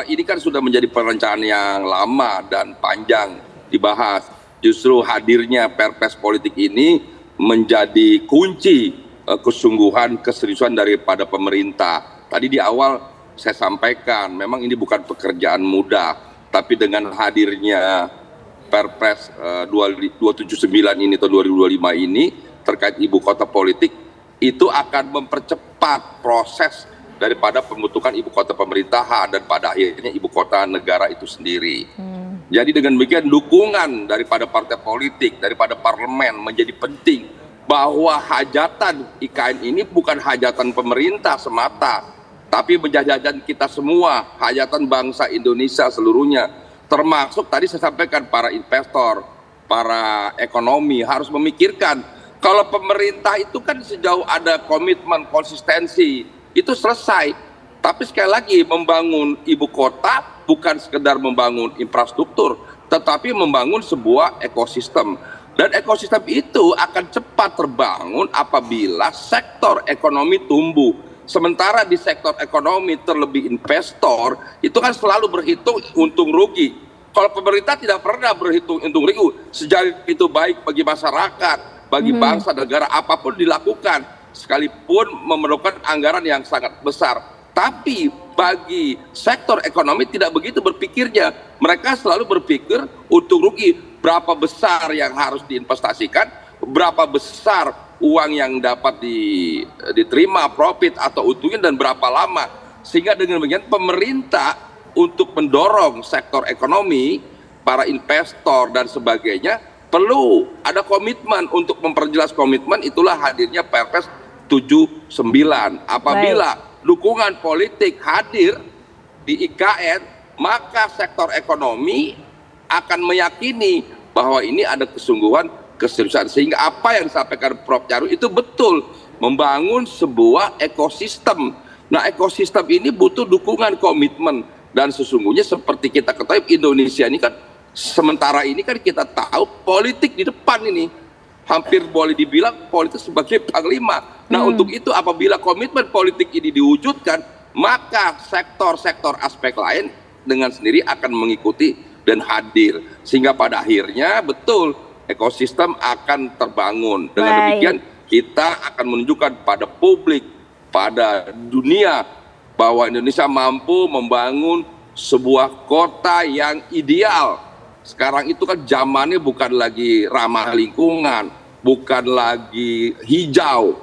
ini kan sudah menjadi perencanaan yang lama dan panjang dibahas. Justru hadirnya perpres politik ini menjadi kunci kesungguhan, keseriusan daripada pemerintah. Tadi di awal saya sampaikan, memang ini bukan pekerjaan mudah, tapi dengan hadirnya Perpres 279 ini atau 2025 ini terkait ibu kota politik, itu akan mempercepat proses daripada pembentukan ibu kota pemerintahan dan pada akhirnya ibu kota negara itu sendiri. Jadi dengan demikian dukungan daripada partai politik, daripada parlemen menjadi penting, bahwa hajatan IKN ini bukan hajatan pemerintah semata, tapi menjadi hajatan kita semua, hajatan bangsa Indonesia seluruhnya. Termasuk tadi saya sampaikan para investor, para ekonomi harus memikirkan, kalau pemerintah itu kan sejauh ada komitmen, konsistensi, itu selesai. Tapi sekali lagi, membangun ibu kota bukan sekedar membangun infrastruktur, tetapi membangun sebuah ekosistem. Dan ekosistem itu akan cepat terbangun apabila sektor ekonomi tumbuh. Sementara di sektor ekonomi terlebih investor, itu kan selalu berhitung untung rugi. Kalau pemerintah tidak pernah berhitung untung rugi, sejauh itu baik bagi masyarakat, bagi bangsa, negara, apapun dilakukan, sekalipun memerlukan anggaran yang sangat besar. Tapi bagi sektor ekonomi tidak begitu berpikirnya. Mereka selalu berpikir untung rugi, berapa besar yang harus diinvestasikan, berapa besar uang yang dapat diterima, profit atau untungnya, dan berapa lama. Sehingga dengan demikian pemerintah untuk mendorong sektor ekonomi, para investor dan sebagainya, perlu ada komitmen. Untuk memperjelas komitmen, itulah hadirnya Perpres 79. Apabila dukungan politik hadir di IKN, maka sektor ekonomi akan meyakini bahwa ini ada kesungguhan, keseriusan. Sehingga apa yang disampaikan Prof. Nyarwi itu betul, membangun sebuah ekosistem. Nah, ekosistem ini butuh dukungan, komitmen. Dan sesungguhnya seperti kita ketahui, Indonesia ini kan sementara ini kan kita tahu politik di depan ini. Hampir boleh dibilang politik sebagai panglima. Nah, untuk itu apabila komitmen politik ini diwujudkan, maka sektor-sektor aspek lain dengan sendiri akan mengikuti dan hadir. Sehingga pada akhirnya betul ekosistem akan terbangun. Dengan demikian kita akan menunjukkan pada publik, pada dunia, bahwa Indonesia mampu membangun sebuah kota yang ideal. Sekarang itu kan zamannya bukan lagi ramah lingkungan, bukan lagi hijau,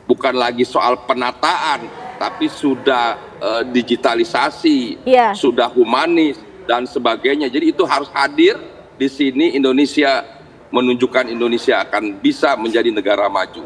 bukan lagi soal penataan, tapi sudah digitalisasi, sudah humanis dan sebagainya. Jadi itu harus hadir di sini. Indonesia menunjukkan Indonesia akan bisa menjadi negara maju.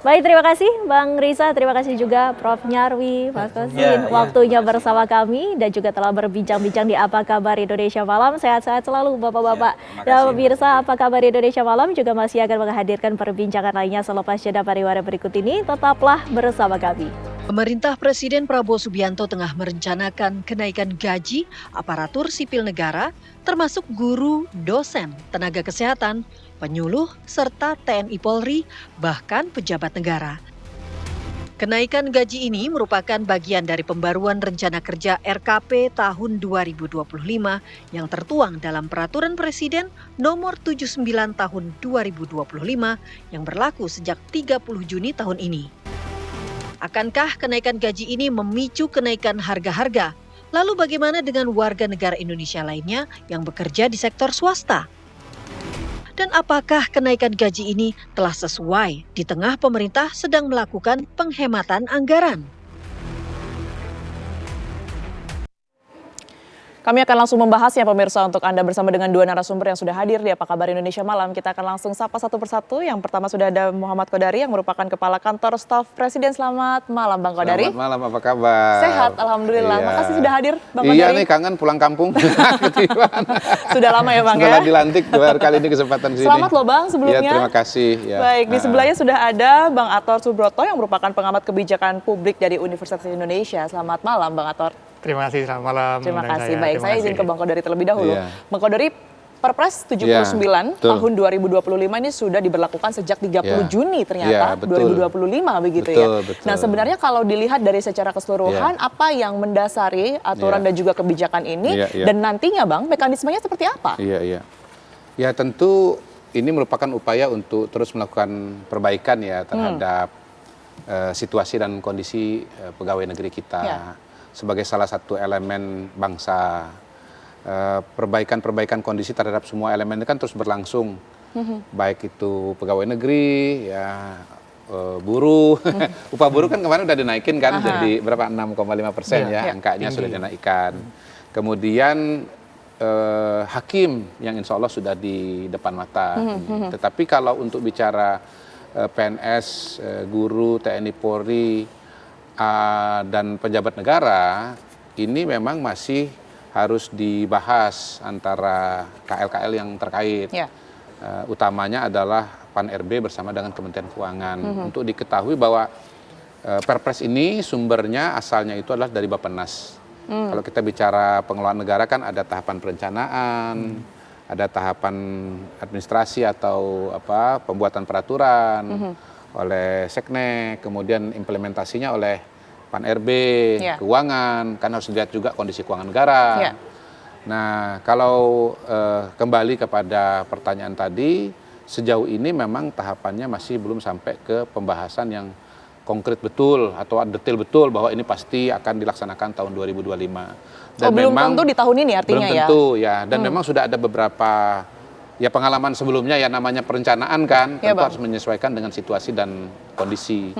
Baik, terima kasih Bang Riza, terima kasih juga Prof. Nyarwi, Mas Kosin, waktunya bersama kami dan juga telah berbincang-bincang di Apa Kabar Indonesia Malam. Sehat-sehat selalu Bapak-Bapak. Dan pemirsa Apa Kabar Indonesia Malam juga masih akan menghadirkan perbincangan lainnya selepas jeda pariwara berikut ini. Tetaplah bersama kami. Pemerintah Presiden Prabowo Subianto tengah merencanakan kenaikan gaji aparatur sipil negara, termasuk guru, dosen, tenaga kesehatan, penyuluh, serta TNI Polri, bahkan pejabat negara. Kenaikan gaji ini merupakan bagian dari pembaruan rencana kerja RKP tahun 2025 yang tertuang dalam Peraturan Presiden Nomor 79 Tahun 2025 yang berlaku sejak 30 Juni tahun ini. Akankah kenaikan gaji ini memicu kenaikan harga-harga? Lalu bagaimana dengan warga negara Indonesia lainnya yang bekerja di sektor swasta? Dan apakah kenaikan gaji ini telah sesuai di tengah pemerintah sedang melakukan penghematan anggaran? Kami akan langsung membahasnya pemirsa untuk Anda bersama dengan dua narasumber yang sudah hadir di Apa Kabar Indonesia Malam. Kita akan langsung sapa satu persatu. Yang pertama sudah ada Muhammad Kodari yang merupakan Kepala Kantor Staf Presiden. Selamat malam Bang Kodari. Selamat malam, apa kabar? Sehat, Alhamdulillah. Iya. Makasih sudah hadir Bang Kodari. Iya nih, kangen pulang kampung. Sudah lama ya Bang Setelah ya? dilantik baru kali ini kesempatan sini. Selamat loh Bang sebelumnya. Iya, terima kasih. Ya. Baik, di sebelahnya sudah ada Bang Ator Subroto yang merupakan pengamat kebijakan publik dari Universitas Indonesia. Selamat malam Bang Ator. Terima kasih, selamat malam. Terima kasih. Baik, saya izin ke Bang Kodari terlebih dahulu. Iya. Bang Kodari, Perpres 79 tahun 2025 ini sudah diberlakukan sejak 30 Juni ternyata 2025 begitu ya. Betul. Nah, sebenarnya kalau dilihat dari secara keseluruhan apa yang mendasari aturan dan juga kebijakan ini dan nantinya Bang, mekanismenya seperti apa? Iya. Ya tentu ini merupakan upaya untuk terus melakukan perbaikan ya terhadap situasi dan kondisi pegawai negeri kita. Sebagai salah satu elemen bangsa, perbaikan kondisi terhadap semua elemen ini kan terus berlangsung, baik itu pegawai negeri, ya buruh, upah buruh kan kemarin udah dinaikin kan jadi berapa 6,5% ya angkanya sudah dinaikkan. Kemudian hakim yang insya Allah sudah di depan mata. Tetapi kalau untuk bicara PNS, guru, TNI Polri, dan pejabat negara, ini memang masih harus dibahas antara KL-KL yang terkait. Utamanya adalah Pan-RB bersama dengan Kementerian Keuangan. Untuk diketahui bahwa Perpres ini sumbernya asalnya itu adalah dari Bappenas. Kalau kita bicara pengelolaan negara kan ada tahapan perencanaan, ada tahapan administrasi atau pembuatan peraturan oleh Seknek, kemudian implementasinya oleh Pan-RB, keuangan, kan harus dilihat juga kondisi keuangan negara. Nah, kalau kembali kepada pertanyaan tadi, sejauh ini memang tahapannya masih belum sampai ke pembahasan yang konkret betul atau detail betul bahwa ini pasti akan dilaksanakan tahun 2025. Dan belum memang tentu di tahun ini artinya belum tentu ya. Dan memang sudah ada beberapa pengalaman sebelumnya ya, namanya perencanaan kan, tentu harus menyesuaikan dengan situasi dan kondisi.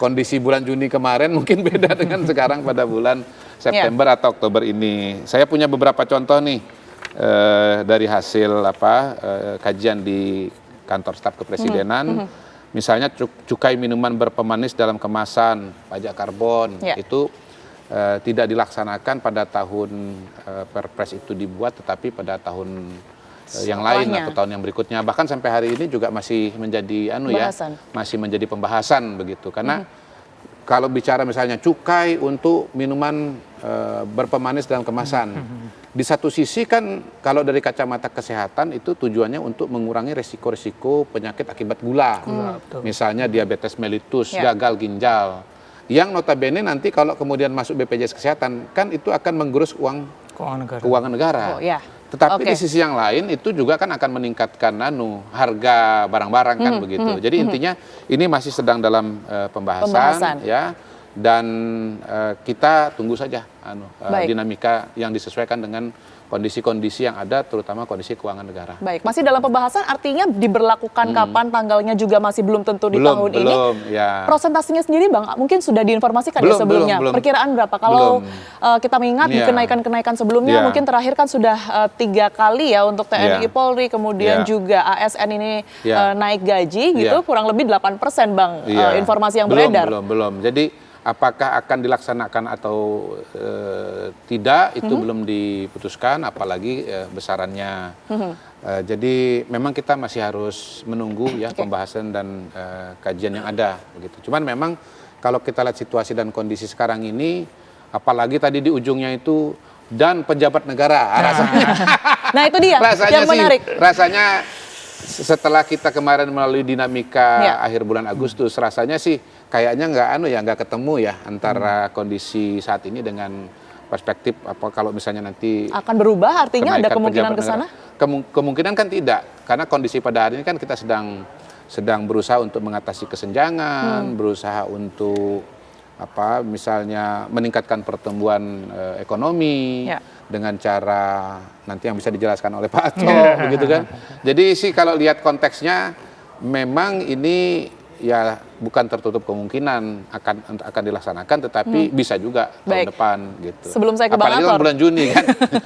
Kondisi bulan Juni kemarin mungkin beda dengan sekarang pada bulan September atau Oktober ini. Saya punya beberapa contoh nih dari hasil kajian di kantor staf kepresidenan. Misalnya cukai minuman berpemanis dalam kemasan, pajak karbon, itu tidak dilaksanakan pada tahun Perpres itu dibuat, tetapi pada tahun yang lain atau tahun yang berikutnya. Bahkan sampai hari ini juga masih menjadi masih menjadi pembahasan begitu. Karena kalau bicara misalnya cukai untuk minuman berpemanis dalam kemasan, di satu sisi kan kalau dari kacamata kesehatan itu tujuannya untuk mengurangi resiko-resiko penyakit akibat gula. Misalnya diabetes mellitus, gagal ginjal. Yang notabene nanti kalau kemudian masuk BPJS Kesehatan, kan itu akan menggerus keuangan negara. Tetapi di sisi yang lain itu juga kan akan meningkatkan harga barang-barang kan begitu. Jadi intinya ini masih sedang dalam pembahasan ya. Dan kita tunggu saja dinamika yang disesuaikan dengan kondisi-kondisi yang ada, terutama kondisi keuangan negara. Baik, masih dalam pembahasan, artinya diberlakukan kapan, tanggalnya juga masih belum tentu di tahun ini. Prosentasinya sendiri Bang, mungkin sudah diinformasikan sebelumnya. Perkiraan berapa? Kalau kita mengingat kenaikan-kenaikan sebelumnya, mungkin terakhir kan sudah 3 kali ya untuk TNI Polri, kemudian juga ASN ini naik gaji gitu, kurang lebih 8% Bang, informasi yang beredar. Belum. Jadi apakah akan dilaksanakan atau tidak itu belum diputuskan, apalagi besarannya. Jadi memang kita masih harus menunggu pembahasan dan kajian yang ada begitu. Cuman memang kalau kita lihat situasi dan kondisi sekarang ini, apalagi tadi di ujungnya itu dan pejabat negara, rasanya. Nah itu dia yang menarik. Rasanya setelah kita kemarin melalui dinamika akhir bulan Agustus, rasanya sih kayaknya nggak ketemu ya antara kondisi saat ini dengan perspektif kalau misalnya nanti akan berubah, artinya ada kemungkinan ke sana? Kemungkinan kan tidak, karena kondisi pada hari ini kan kita sedang berusaha untuk mengatasi kesenjangan, berusaha untuk misalnya meningkatkan pertumbuhan ekonomi dengan cara nanti yang bisa dijelaskan oleh Pak Ato begitu kan. Jadi sih kalau lihat konteksnya memang ini ya bukan tertutup kemungkinan akan dilaksanakan, tetapi bisa juga tahun depan gitu. Sebelum saya ke Bang Ator, apalagi bulan Juni kan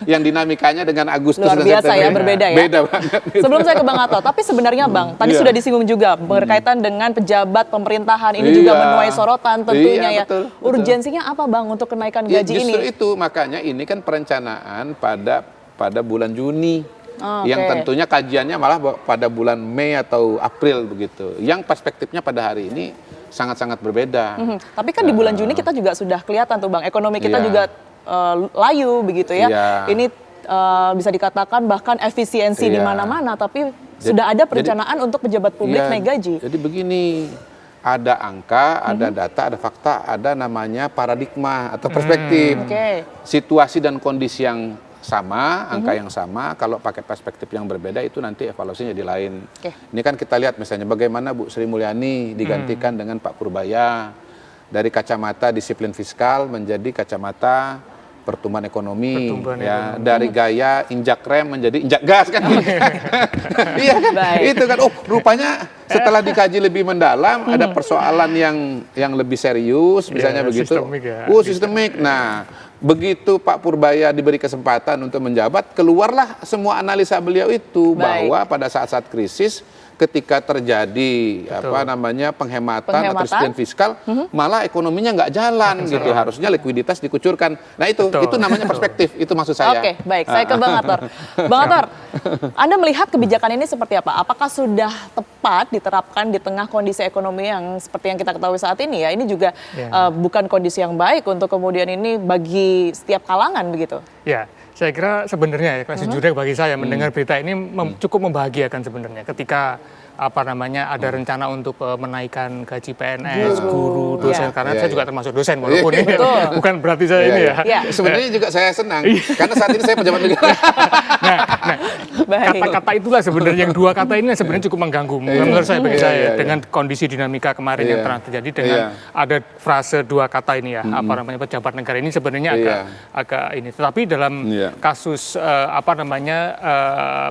yang dinamikanya dengan Agustus luar biasa ya, berbeda ya. Beda banget. Sebelum saya ke Bang Ator, tapi sebenarnya Bang, tadi sudah disinggung juga berkaitan dengan pejabat pemerintahan ini juga menuai sorotan tentunya betul. Urgensinya apa Bang untuk kenaikan gaji ini? Justru itu makanya ini kan perencanaan pada bulan Juni. Yang tentunya kajiannya malah pada bulan Mei atau April begitu. Yang perspektifnya pada hari ini sangat-sangat berbeda. Tapi kan di bulan Juni kita juga sudah kelihatan tuh Bang, ekonomi kita juga layu begitu ya. Ini bisa dikatakan bahkan efisiensi di mana-mana, tapi sudah ada perencanaan untuk pejabat publik naik gaji. Jadi begini, ada angka, ada data, ada fakta, ada namanya paradigma atau perspektif. Situasi dan kondisi yang sama, angka yang sama, kalau pakai perspektif yang berbeda itu nanti evaluasinya jadi lain. Ini kan kita lihat misalnya bagaimana Bu Sri Mulyani digantikan dengan Pak Purbaya, dari kacamata disiplin fiskal menjadi kacamata pertumbuhan ekonomi, dari gaya injak rem menjadi injak gas kan. Iya kan? Itu kan, rupanya setelah dikaji lebih mendalam ada persoalan yang lebih serius, misalnya begitu. Sistemik. Nah, begitu Pak Purbaya diberi kesempatan untuk menjabat, keluarlah semua analisa beliau itu bahwa pada saat-saat krisis ketika terjadi penghematan atau disiplin fiskal, malah ekonominya nggak jalan gitu. Harusnya likuiditas dikucurkan. Nah itu namanya perspektif. Itu maksud saya. Oke, baik. Saya ke Bang Ator. Bang Ator, Anda melihat kebijakan ini seperti apa? Apakah sudah tepat diterapkan di tengah kondisi ekonomi yang seperti yang kita ketahui saat ini ya? Ini juga bukan kondisi yang baik untuk kemudian ini bagi setiap kalangan begitu. Ya, saya kira sebenarnya ya, sejujurnya bagi saya mendengar berita ini cukup membahagiakan sebenarnya ketika ada rencana untuk menaikkan gaji PNS, guru, dosen, karena saya juga termasuk dosen walaupun ini bukan berarti saya ini ya. Sebenarnya juga saya senang karena saat ini saya pejabat negara. Kata-kata itulah sebenarnya yang dua kata ini sebenarnya cukup mengganggu menurut saya bagi saya dengan kondisi dinamika kemarin yang pernah terjadi dengan ada frase dua kata ini ya pejabat negara ini sebenarnya agak ini. Tetapi dalam kasus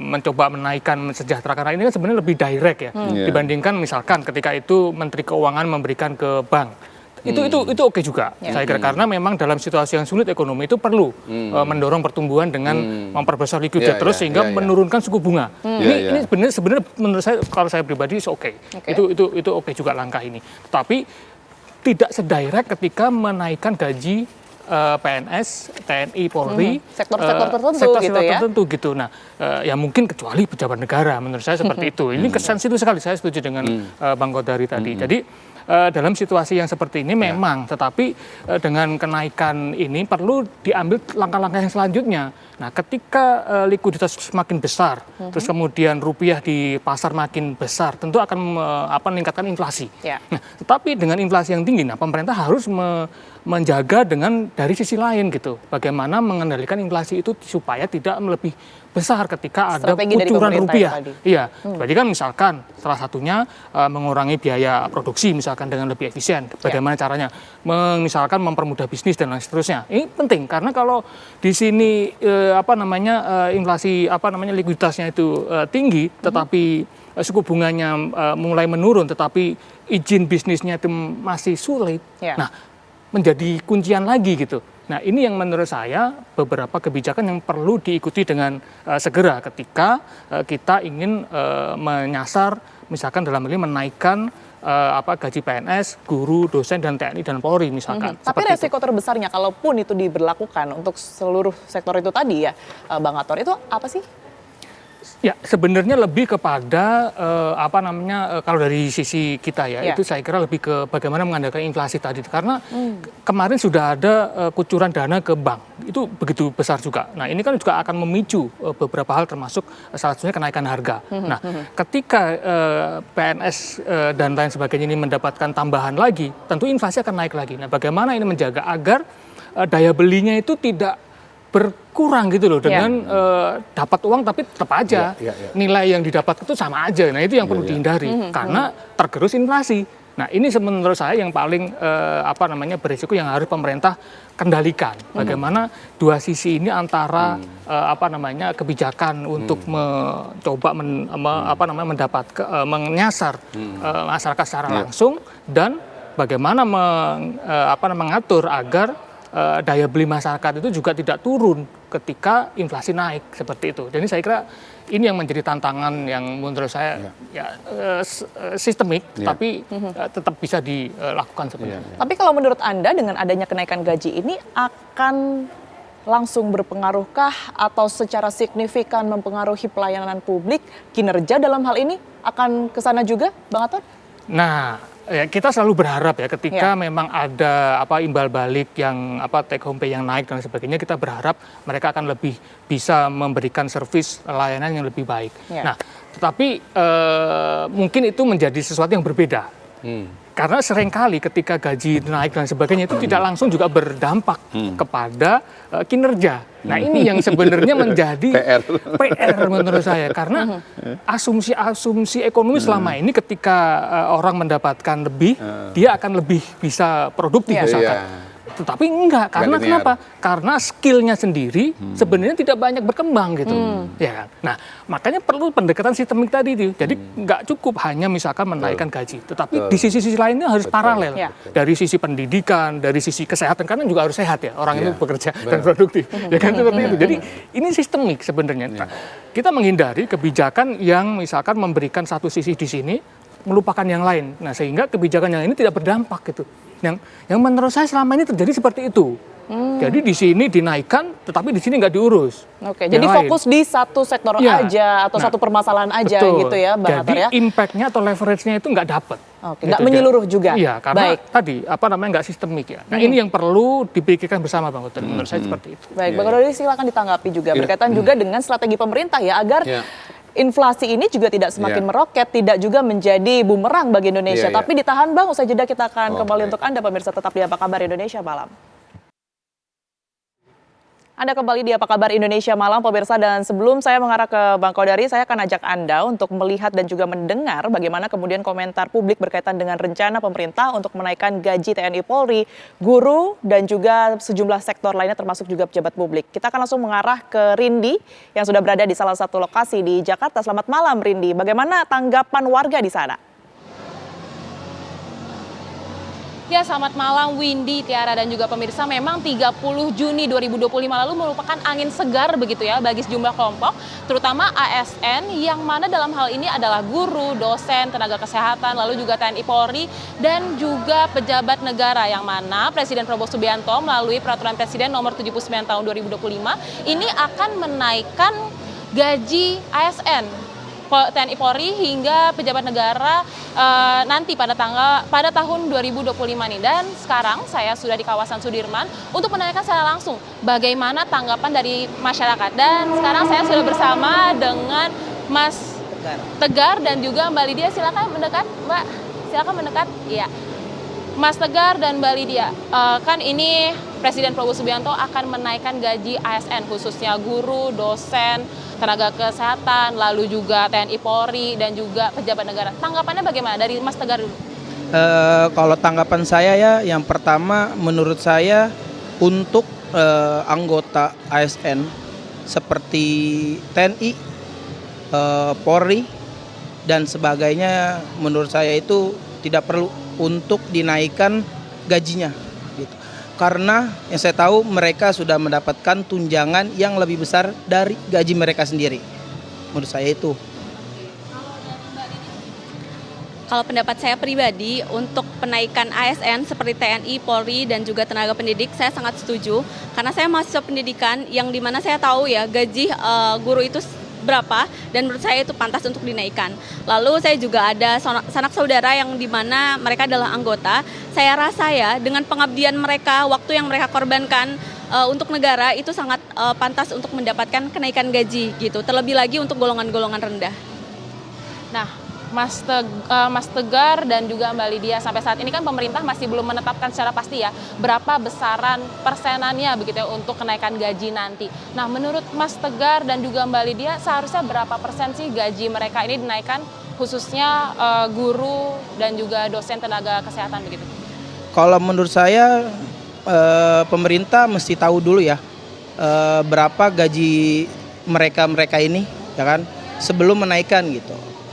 mencoba menaikkan sejahtera ini kan sebenarnya lebih direct ya dibandingkan misalkan ketika itu Menteri Keuangan memberikan ke bank. Itu oke juga saya kira karena memang dalam situasi yang sulit ekonomi itu perlu mendorong pertumbuhan dengan memperbesar likuiditas terus sehingga menurunkan suku bunga. Ini sebenarnya menurut saya kalau saya pribadi oke. Itu oke juga langkah ini. Tetapi tidak sedirect ketika menaikkan gaji PNS, TNI, Polri, sektor-sektor tertentu gitu. Nah, ya mungkin kecuali pejabat negara menurut saya seperti itu. Ini sensitif sekali, saya setuju dengan Bang Kodari tadi. Jadi dalam situasi yang seperti ini memang, tetapi dengan kenaikan ini perlu diambil langkah-langkah yang selanjutnya. Nah, ketika likuiditas semakin besar, terus kemudian rupiah di pasar makin besar, tentu akan meningkatkan inflasi. Nah, tetapi dengan inflasi yang tinggi, pemerintah harus menjaga dari sisi lain gitu. Bagaimana mengendalikan inflasi itu supaya tidak lebih besar ketika ada kucuran rupiah. Iya, berarti kan misalkan salah satunya mengurangi biaya produksi misalkan dengan lebih efisien. Bagaimana caranya? Misalkan mempermudah bisnis dan lain seterusnya. Ini penting karena kalau di sini inflasi likuiditasnya itu tinggi, tetapi suku bunganya mulai menurun, tetapi izin bisnisnya itu masih sulit. Nah, menjadi kuncian lagi gitu. Nah, ini yang menurut saya beberapa kebijakan yang perlu diikuti dengan segera ketika kita ingin menyasar misalkan dalam hal ini menaikkan gaji PNS, guru, dosen dan TNI dan Polri misalkan. Tapi resiko terbesarnya kalaupun itu diberlakukan untuk seluruh sektor itu tadi ya, Bang Ator, itu apa sih? Ya, sebenarnya lebih kepada kalau dari sisi kita ya, itu saya kira lebih ke bagaimana mengandalkan inflasi tadi. Karena kemarin sudah ada kucuran dana ke bank, itu begitu besar juga. Nah, ini kan juga akan memicu beberapa hal termasuk salah satunya kenaikan harga. Nah, ketika PNS dan lain sebagainya ini mendapatkan tambahan lagi, tentu inflasi akan naik lagi. Nah, bagaimana ini menjaga agar daya belinya itu tidak berkurang gitu loh dengan dapat uang tapi tetap aja nilai yang didapat itu sama aja. Nah, itu yang perlu dihindari karena tergerus inflasi. Nah, ini menurut saya yang paling berisiko yang harus pemerintah kendalikan. Bagaimana dua sisi ini antara kebijakan untuk mencoba menyasar masyarakat secara langsung dan bagaimana mengatur agar daya beli masyarakat itu juga tidak turun ketika inflasi naik seperti itu. Jadi saya kira ini yang menjadi tantangan yang menurut saya sistemik, tapi tetap bisa dilakukan seperti itu. Tapi kalau menurut Anda dengan adanya kenaikan gaji ini akan langsung berpengaruhkah atau secara signifikan mempengaruhi pelayanan publik, kinerja dalam hal ini akan ke sana juga, Bang Ator? Nah, ya, kita selalu berharap ya ketika memang ada imbal balik yang take home pay yang naik dan sebagainya, kita berharap mereka akan lebih bisa memberikan servis layanan yang lebih baik. Nah, tetapi mungkin itu menjadi sesuatu yang berbeda. Karena seringkali ketika gaji naik dan sebagainya itu tidak langsung juga berdampak kepada kinerja. Nah, ini yang sebenarnya menjadi PR menurut saya. Karena asumsi ekonomi selama ini ketika orang mendapatkan lebih, dia akan lebih bisa produktif misalkan. Tetapi enggak, karena kenapa? Karena skillnya sendiri sebenarnya tidak banyak berkembang gitu, ya kan? Nah, makanya perlu pendekatan sistemik tadi itu. Jadi enggak cukup hanya misalkan menaikkan gaji, tetapi di sisi-sisi lainnya harus paralel. Dari sisi pendidikan, dari sisi kesehatan, karena juga harus sehat ya orang itu bekerja dan produktif, ya kan seperti itu. Jadi ini sistemik sebenarnya. Nah, kita menghindari kebijakan yang misalkan memberikan satu sisi di sini, melupakan yang lain. Nah, sehingga kebijakan yang ini tidak berdampak gitu. Yang menurut saya selama ini terjadi seperti itu. Jadi di sini dinaikkan, tetapi di sini nggak diurus. Oke, jadi fokus di satu sektor aja atau satu permasalahan aja gitu ya, Bang Atar ya. Jadi impact-nya atau leverage-nya itu nggak dapat. Oke, nggak menyeluruh juga. Iya, karena tadi nggak sistemik ya. Nah, ini yang perlu dipikirkan bersama, Bang Uten. Menurut saya seperti itu. Baik, Bang Rodri silakan ditanggapi juga berkaitan juga dengan strategi pemerintah ya agar inflasi ini juga tidak semakin meroket, tidak juga menjadi bumerang bagi Indonesia. Tapi ditahan Bang, usai jeda kita akan kembali untuk Anda pemirsa tetap di Apa Kabar Indonesia Malam. Anda kembali di Apa Kabar Indonesia Malam, pemirsa, dan sebelum saya mengarah ke Bang Kodari, saya akan ajak Anda untuk melihat dan juga mendengar bagaimana kemudian komentar publik berkaitan dengan rencana pemerintah untuk menaikkan gaji TNI Polri, guru, dan juga sejumlah sektor lainnya termasuk juga pejabat publik. Kita akan langsung mengarah ke Rindi yang sudah berada di salah satu lokasi di Jakarta. Selamat malam Rindi, bagaimana tanggapan warga di sana? Ya, selamat malam Windy, Tiara, dan juga pemirsa. Memang 30 Juni 2025 lalu merupakan angin segar begitu ya bagi sejumlah kelompok, terutama ASN yang mana dalam hal ini adalah guru, dosen, tenaga kesehatan, lalu juga TNI Polri, dan juga pejabat negara yang mana Presiden Prabowo Subianto melalui Peraturan Presiden nomor 79 tahun 2025 ini akan menaikkan gaji ASN TNI Polri hingga pejabat negara nanti pada tahun 2025 nih. Dan sekarang saya sudah di kawasan Sudirman untuk menanyakan secara langsung bagaimana tanggapan dari masyarakat. Dan sekarang saya sudah bersama dengan Mas Tegar dan juga Mbak Lydia. Silakan mendekat, Mbak. Silakan mendekat. Iya. Mas Tegar dan Mbak Lydia, kan ini Presiden Prabowo Subianto akan menaikkan gaji ASN khususnya guru, dosen, tenaga kesehatan, lalu juga TNI Polri dan juga pejabat negara. Tanggapannya bagaimana dari Mas Tegar dulu? Kalau tanggapan saya ya, yang pertama menurut saya untuk anggota ASN seperti TNI, Polri dan sebagainya, menurut saya itu tidak perlu untuk dinaikkan gajinya gitu. Karena yang saya tahu mereka sudah mendapatkan tunjangan yang lebih besar dari gaji mereka sendiri. Menurut saya itu. Kalau pendapat saya pribadi untuk penaikan ASN seperti TNI, Polri, dan juga tenaga pendidik, saya sangat setuju. Karena saya mahasiswa pendidikan yang dimana saya tahu ya gaji guru itu berapa, dan menurut saya itu pantas untuk dinaikkan. Lalu saya juga ada sanak saudara yang dimana mereka adalah anggota. Saya rasa ya dengan pengabdian mereka, waktu yang mereka korbankan untuk negara itu sangat pantas untuk mendapatkan kenaikan gaji gitu. Terlebih lagi untuk golongan-golongan rendah. Nah, Mas Tegar dan juga Mbak Lydia, sampai saat ini kan pemerintah masih belum menetapkan secara pasti ya berapa besaran persenannya begitu ya untuk kenaikan gaji nanti. Nah, menurut Mas Tegar dan juga Mbak Lydia, seharusnya berapa persen sih gaji mereka ini dinaikkan khususnya guru dan juga dosen tenaga kesehatan begitu? Kalau menurut saya pemerintah mesti tahu dulu ya berapa gaji mereka ini ya kan sebelum menaikkan gitu.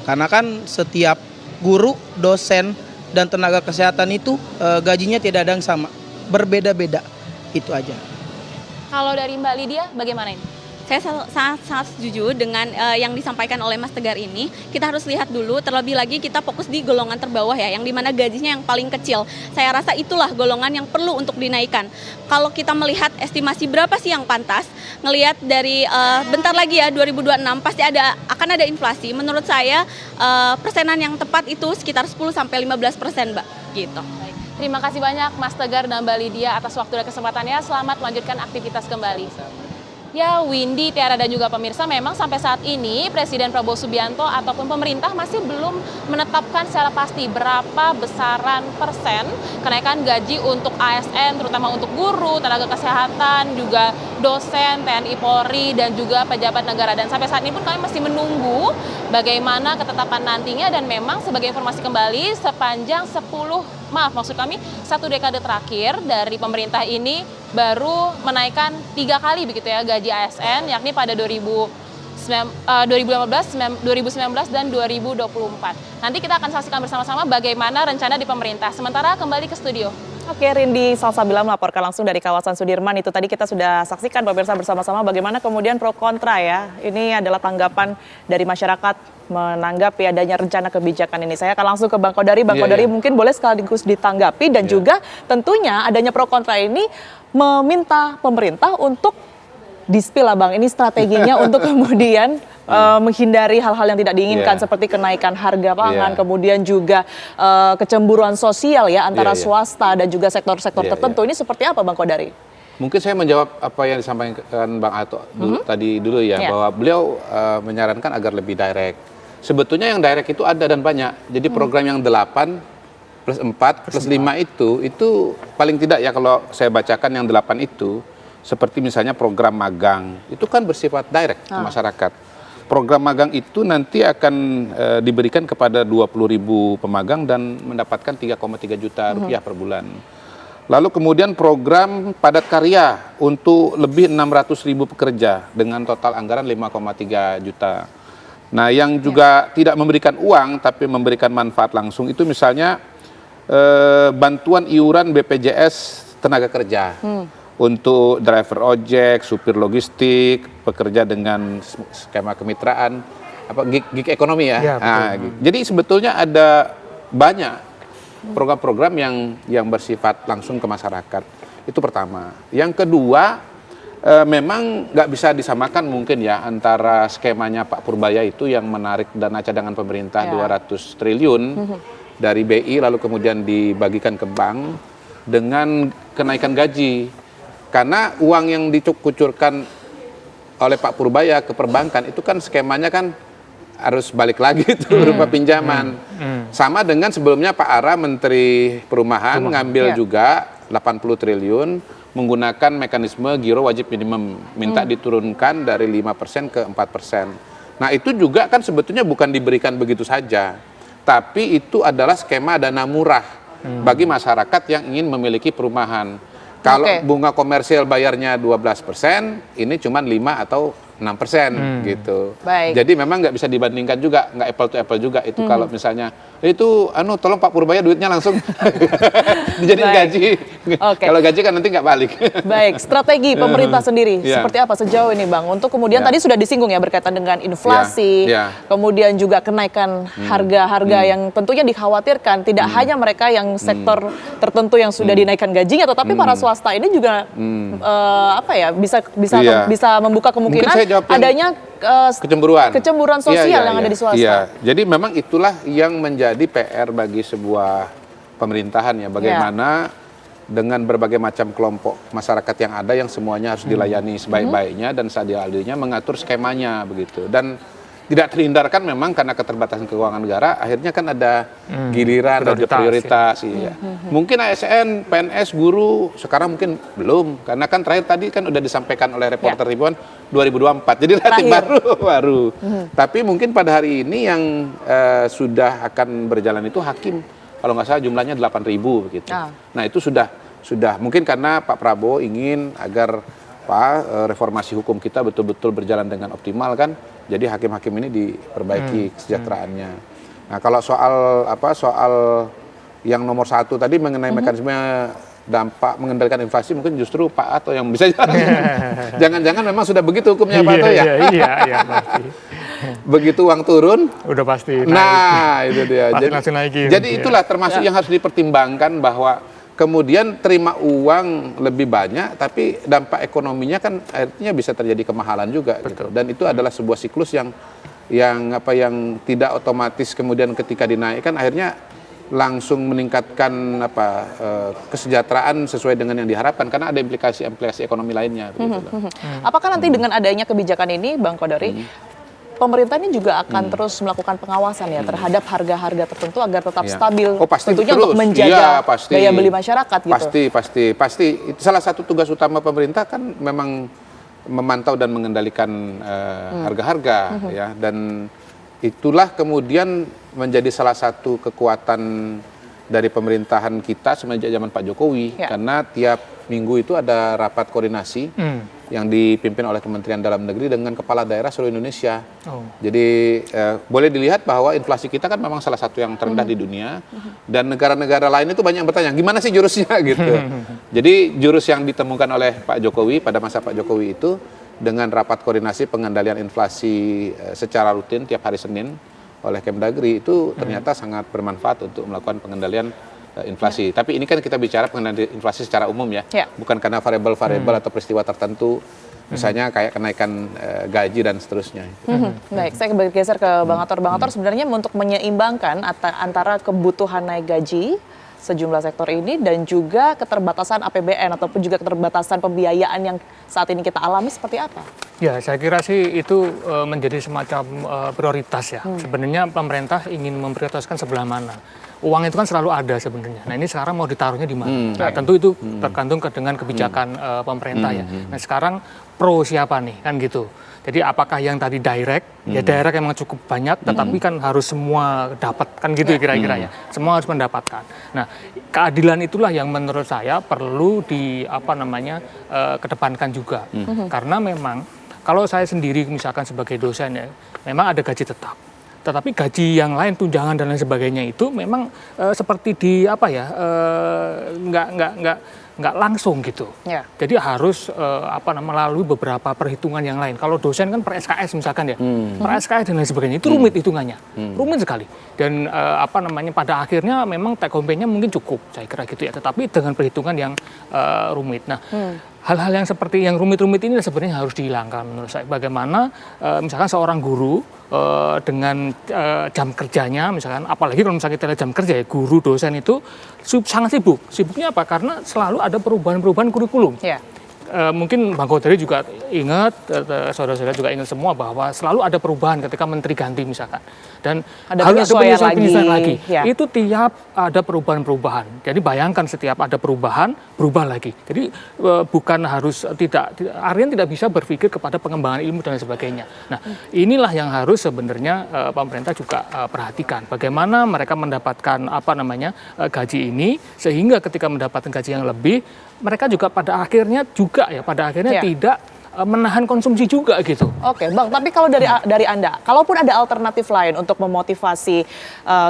Karena kan setiap guru, dosen, dan tenaga kesehatan itu gajinya tidak ada yang sama, berbeda-beda, itu aja. Kalau dari Mbak Lydia, bagaimana ini? Saya sangat setuju dengan yang disampaikan oleh Mas Tegar ini. Kita harus lihat dulu, terlebih lagi kita fokus di golongan terbawah ya, yang dimana gajinya yang paling kecil. Saya rasa itulah golongan yang perlu untuk dinaikkan. Kalau kita melihat estimasi berapa sih yang pantas, ngelihat dari bentar lagi ya 2026 pasti akan ada inflasi. Menurut saya persenan yang tepat itu sekitar 10-15%, Mbak. Gitu. Baik. Terima kasih banyak Mas Tegar dan Mbak Lydia atas waktu dan kesempatannya. Selamat melanjutkan aktivitas kembali. Ya, Windy, Tiara, dan juga pemirsa, memang sampai saat ini Presiden Prabowo Subianto ataupun pemerintah masih belum menetapkan secara pasti berapa besaran persen kenaikan gaji untuk ASN, terutama untuk guru, tenaga kesehatan, juga dosen, TNI Polri, dan juga pejabat negara. Dan sampai saat ini pun kami masih menunggu bagaimana ketetapan nantinya, dan memang sebagai informasi kembali sepanjang 1 dekade terakhir dari pemerintah ini baru menaikkan 3 kali begitu ya gaji ASN, yakni pada 2015, 2019, dan 2024. Nanti kita akan saksikan bersama-sama bagaimana rencana di pemerintah. Sementara kembali ke studio. Oke, Rindi Salsabila melaporkan langsung dari kawasan Sudirman. Itu tadi kita sudah saksikan pemirsa bersama-sama bagaimana kemudian pro kontra ya. Ini adalah tanggapan dari masyarakat menanggapi adanya rencana kebijakan ini. Saya akan langsung ke Bang Kodari. Bang Kodari mungkin boleh sekaligus ditanggapi dan juga tentunya adanya pro kontra ini meminta pemerintah untuk di-spill lah Bang, ini strateginya untuk kemudian menghindari hal-hal yang tidak diinginkan seperti kenaikan harga pangan, kemudian juga kecemburuan sosial ya antara swasta dan juga sektor-sektor tertentu. Ini seperti apa Bang Kodari? Mungkin saya menjawab apa yang disampaikan Bang Ato tadi dulu ya, bahwa beliau menyarankan agar lebih direct. Sebetulnya yang direct itu ada dan banyak. Jadi program yang 8 plus 4 plus 5 itu paling tidak ya kalau saya bacakan yang 8 itu, seperti misalnya program magang, itu kan bersifat direct ke masyarakat. Program magang itu nanti akan diberikan kepada 20.000 pemagang dan mendapatkan 3,3 juta rupiah per bulan. Lalu kemudian program padat karya untuk lebih 600.000 pekerja dengan total anggaran 5,3 juta. Nah, yang juga tidak memberikan uang tapi memberikan manfaat langsung itu misalnya bantuan iuran BPJS tenaga kerja. Untuk driver ojek, supir logistik, pekerja dengan skema kemitraan, gig ekonomi ya. Jadi sebetulnya ada banyak program-program yang bersifat langsung ke masyarakat. Itu pertama. Yang kedua, memang nggak bisa disamakan mungkin ya antara skemanya Pak Purbaya itu yang menarik dana cadangan pemerintah 200 triliun dari BI lalu kemudian dibagikan ke bank dengan kenaikan gaji. Karena uang yang dikucurkan oleh Pak Purbaya ke perbankan itu kan skemanya kan harus balik lagi itu berupa pinjaman. Sama dengan sebelumnya Pak Ara Menteri Perumahan ngambil juga 80 triliun menggunakan mekanisme giro wajib minimum, minta diturunkan dari 5% ke 4%. Nah, itu juga kan sebetulnya bukan diberikan begitu saja, tapi itu adalah skema dana murah bagi masyarakat yang ingin memiliki perumahan. Kalau bunga komersial bayarnya 12%, ini cuma 5 atau 6% gitu. Jadi memang nggak bisa dibandingkan juga, nggak apple to apple juga itu kalau misalnya itu tolong Pak Purbaya duitnya langsung dijadiin gaji. Kalau gaji kan nanti nggak balik. Baik, strategi pemerintah sendiri seperti apa sejauh ini Bang? Untuk kemudian tadi sudah disinggung ya berkaitan dengan inflasi, kemudian juga kenaikan harga-harga yang tentunya dikhawatirkan tidak hanya mereka yang sektor tertentu yang sudah dinaikkan gajinya, tetapi para swasta ini juga bisa membuka kemungkinan adanya kecemburuan sosial yang ada di swasta. Jadi memang itulah yang menjadi PR bagi sebuah pemerintahan ya, bagaimana dengan berbagai macam kelompok masyarakat yang ada yang semuanya harus dilayani sebaik-baiknya dan seadil-adilnya mengatur skemanya begitu. Dan tidak terhindarkan memang karena keterbatasan keuangan negara, akhirnya kan ada giliran, ada prioritas. Mungkin ASN, PNS, guru, sekarang mungkin belum. Karena kan terakhir tadi kan udah disampaikan oleh reporter Ribuan 2024, jadi relatif baru. Tapi mungkin pada hari ini yang sudah akan berjalan itu hakim, kalau nggak salah jumlahnya 8.000 begitu. Nah itu sudah mungkin karena Pak Prabowo ingin agar reformasi hukum kita betul-betul berjalan dengan optimal kan, jadi hakim-hakim ini diperbaiki kesejahteraannya. Nah kalau soal yang nomor 1 tadi mengenai mekanisme dampak mengendalikan inflasi, mungkin justru Pak Ato yang bisa jangan-jangan memang sudah begitu hukumnya Pak Ato ya. Iya pasti. Begitu uang turun udah pasti naik. Nah itu dia, langsung naikin. Jadi itulah termasuk yang harus dipertimbangkan, bahwa kemudian terima uang lebih banyak, tapi dampak ekonominya kan akhirnya bisa terjadi kemahalan juga. Gitu. Dan itu adalah sebuah siklus yang tidak otomatis kemudian ketika dinaikkan akhirnya langsung meningkatkan kesejahteraan sesuai dengan yang diharapkan karena ada implikasi ekonomi lainnya. Apakah nanti dengan adanya kebijakan ini, Bang Kodari, pemerintah ini juga akan terus melakukan pengawasan ya terhadap harga-harga tertentu agar tetap stabil, tentunya untuk menjaga daya beli masyarakat gitu. Pasti. Itu salah satu tugas utama pemerintah kan memang memantau dan mengendalikan harga-harga ya, dan itulah kemudian menjadi salah satu kekuatan dari pemerintahan kita semenjak zaman Pak Jokowi, karena tiap minggu itu ada rapat koordinasi yang dipimpin oleh Kementerian Dalam Negeri dengan kepala daerah seluruh Indonesia. Jadi boleh dilihat bahwa inflasi kita kan memang salah satu yang terendah di dunia, dan negara-negara lain itu banyak yang bertanya, gimana sih jurusnya gitu. Jadi jurus yang ditemukan oleh Pak Jokowi pada masa Pak Jokowi itu dengan rapat koordinasi pengendalian inflasi secara rutin tiap hari Senin oleh Kemdagri itu ternyata sangat bermanfaat untuk melakukan pengendalian inflasi. Tapi ini kan kita bicara pengendalian inflasi secara umum ya, bukan karena variabel-variabel atau peristiwa tertentu, misalnya kayak kenaikan gaji dan seterusnya. Baik, saya bergeser ke Bang Ator. Bang Ator, sebenarnya untuk menyeimbangkan antara kebutuhan naik gaji sejumlah sektor ini dan juga keterbatasan APBN ataupun juga keterbatasan pembiayaan yang saat ini kita alami seperti apa? Ya, saya kira sih itu menjadi semacam prioritas ya. Sebenarnya pemerintah ingin memprioritaskan sebelah mana. Uang itu kan selalu ada sebenarnya. Nah, ini sekarang mau ditaruhnya di mana? Nah, tentu itu tergantung dengan kebijakan pemerintah ya. Nah, sekarang pro siapa nih kan gitu. Jadi apakah yang tadi direct, ya direct emang cukup banyak, tetapi kan harus semua dapat, kan gitu kira-kira ya. Semua harus mendapatkan. Nah, keadilan itulah yang menurut saya perlu kedepankan juga. Karena memang kalau saya sendiri misalkan sebagai dosen ya, memang ada gaji tetap. Tetapi gaji yang lain, tunjangan dan lain sebagainya itu memang seperti nggak langsung gitu. Jadi harus melalui beberapa perhitungan yang lain. Kalau dosen kan per SKS misalkan ya, per SKS dan lain sebagainya itu rumit hitungannya, rumit sekali. Dan pada akhirnya memang take home pay-nya mungkin cukup, saya kira gitu ya. Tetapi dengan perhitungan yang rumit. Nah, hal-hal yang seperti yang rumit-rumit ini sebenarnya harus dihilangkan menurut saya. Bagaimana misalkan seorang guru dengan jam kerjanya misalkan, apalagi kalau misalnya kita lihat jam kerja ya, guru dosen itu sangat sibuk. Sibuknya apa? Karena selalu ada perubahan-perubahan kurikulum. Mungkin Bang Kodari juga ingat, saudara-saudara juga ingat semua bahwa selalu ada perubahan ketika menteri ganti misalkan. Dan ada harus ada penyesuaian lagi. Ya. Itu tiap ada perubahan-perubahan. Jadi bayangkan setiap ada perubahan, berubah lagi. Jadi bukan harus Aryan tidak bisa berpikir kepada pengembangan ilmu dan sebagainya. Nah, inilah yang harus sebenarnya pemerintah juga perhatikan. Bagaimana mereka mendapatkan gaji ini sehingga ketika mendapatkan gaji yang lebih, mereka juga pada akhirnya tidak menahan konsumsi juga gitu. Oke, Bang, tapi kalau dari Anda, kalaupun ada alternatif lain untuk memotivasi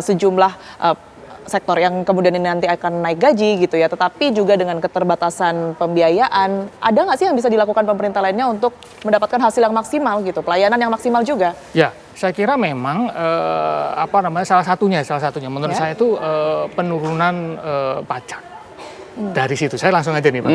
sejumlah sektor yang kemudian ini nanti akan naik gaji gitu ya, tetapi juga dengan keterbatasan pembiayaan, ada nggak sih yang bisa dilakukan pemerintah lainnya untuk mendapatkan hasil yang maksimal gitu, pelayanan yang maksimal juga? Ya, saya kira memang salah satunya menurut saya itu penurunan pajak. Dari situ saya langsung aja nih Pak.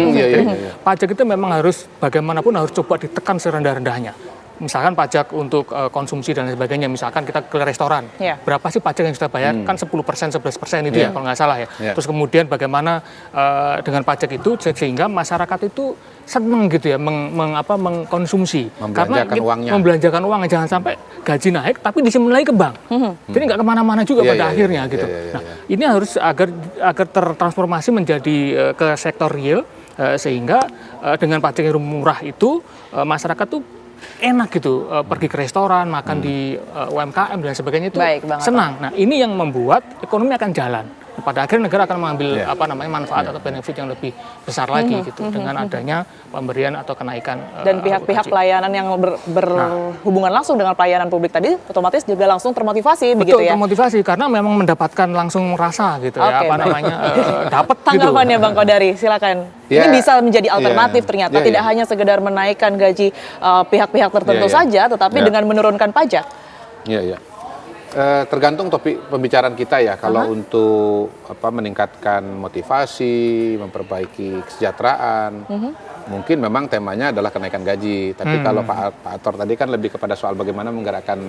Pajak itu memang harus bagaimanapun harus coba ditekan serendah-rendahnya. Misalkan pajak untuk konsumsi dan lain sebagainya, misalkan kita ke restoran, berapa sih pajak yang sudah bayar? Kan 10%, 11% itu ya kalau nggak salah ya. Terus kemudian bagaimana dengan pajak itu sehingga masyarakat itu senang gitu ya mengkonsumsi. Membelanjakan uangnya, jangan sampai gaji naik tapi disimpan lagi ke bank. Jadi nggak kemana-mana juga pada akhirnya gitu. Nah, ini harus agar tertransformasi menjadi ke sektor real, sehingga dengan pajak yang murah itu masyarakat tuh enak gitu, pergi ke restoran, makan di UMKM dan sebagainya itu senang. Nah, ini yang membuat ekonomi akan jalan. Pada akhirnya negara akan mengambil manfaat atau benefit yang lebih besar lagi gitu dengan adanya pemberian atau kenaikan. Dan pihak-pihak pelayanan yang berhubungan langsung dengan pelayanan publik tadi otomatis juga langsung termotivasi begitu ya. Termotivasi karena memang mendapatkan langsung rasa gitu dapat gitu. Tanggapannya Bang Kodari, silakan. Ini bisa menjadi alternatif ternyata tidak hanya sekedar menaikkan gaji pihak-pihak tertentu saja, tetapi dengan menurunkan pajak. Tergantung topik pembicaraan kita ya. Kalau untuk meningkatkan motivasi, memperbaiki kesejahteraan, mungkin memang temanya adalah kenaikan gaji. Tapi kalau Pak Ator tadi kan lebih kepada soal bagaimana menggerakkan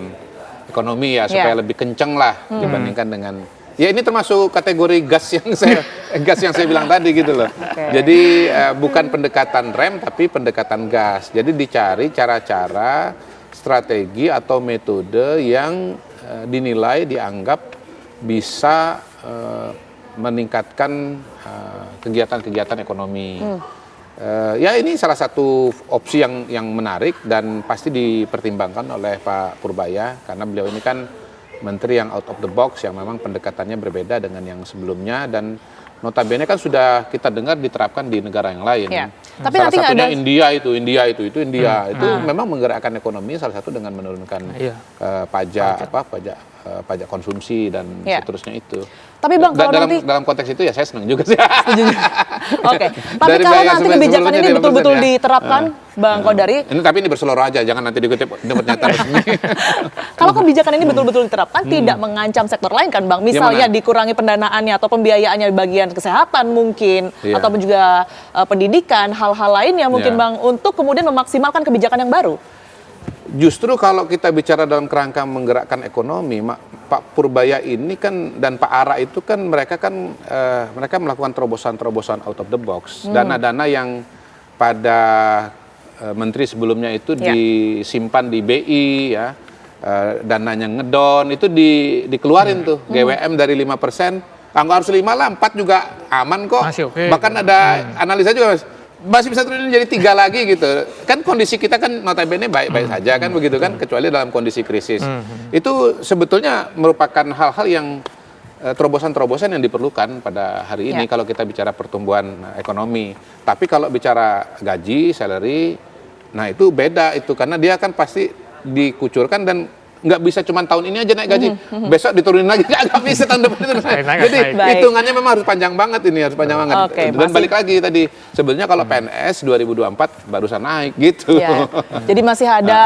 ekonomi ya supaya lebih kenceng lah dibandingkan dengan Ya ini termasuk kategori gas yang saya bilang tadi gitu loh. Jadi bukan pendekatan rem tapi pendekatan gas. Jadi dicari cara-cara, strategi atau metode yang dinilai dianggap bisa meningkatkan kegiatan-kegiatan ekonomi. Ya ini salah satu opsi yang menarik dan pasti dipertimbangkan oleh Pak Purbaya karena beliau ini kan menteri yang out of the box yang memang pendekatannya berbeda dengan yang sebelumnya dan notabene kan sudah kita dengar diterapkan di negara yang lain. Ya. Tapi salah nanti satunya ada... India itu memang menggerakkan ekonomi salah satu dengan menurunkan pajak konsumsi dan seterusnya itu. Tapi Bang, kalau dalam konteks itu ya saya senang juga sih. Oke. Tapi kalau nanti kebijakan ini betul-betul diterapkan, Bang Kodari. Tapi ini berseloroh aja, jangan nanti dikutip pernyataan resmi. Kalau kebijakan ini betul-betul diterapkan, tidak mengancam sektor lain kan, Bang? Misalnya dikurangi pendanaannya atau pembiayaannya di bagian kesehatan mungkin, ataupun juga pendidikan, hal-hal lain yang mungkin Bang untuk kemudian memaksimalkan kebijakan yang baru. Justru kalau kita bicara dalam kerangka menggerakkan ekonomi, Pak Purbaya ini kan dan Pak Ara itu kan mereka melakukan terobosan-terobosan out of the box. Dana-dana yang pada menteri sebelumnya itu disimpan di BI ya, dananya ngedon itu dikeluarin tuh GWM dari 5%, nggak harus 5 lah, 4 juga aman kok. Bahkan ada analisa juga masih bisa turun jadi 3 lagi gitu. Kan kondisi kita kan notabene baik-baik saja kan begitu kan, kecuali dalam kondisi krisis. Itu sebetulnya merupakan hal-hal yang terobosan-terobosan yang diperlukan pada hari ini kalau kita bicara pertumbuhan ekonomi. Tapi kalau bicara gaji, salary, nah itu beda itu karena dia kan pasti dikucurkan dan nggak bisa cuma tahun ini aja naik gaji, besok diturunin lagi, nggak bisa tahun depan itu. Jadi hitungannya memang harus panjang banget ini, harus panjang banget. Dan balik lagi tadi, sebenarnya kalau PNS 2024 barusan naik gitu. Ya. Jadi masih ada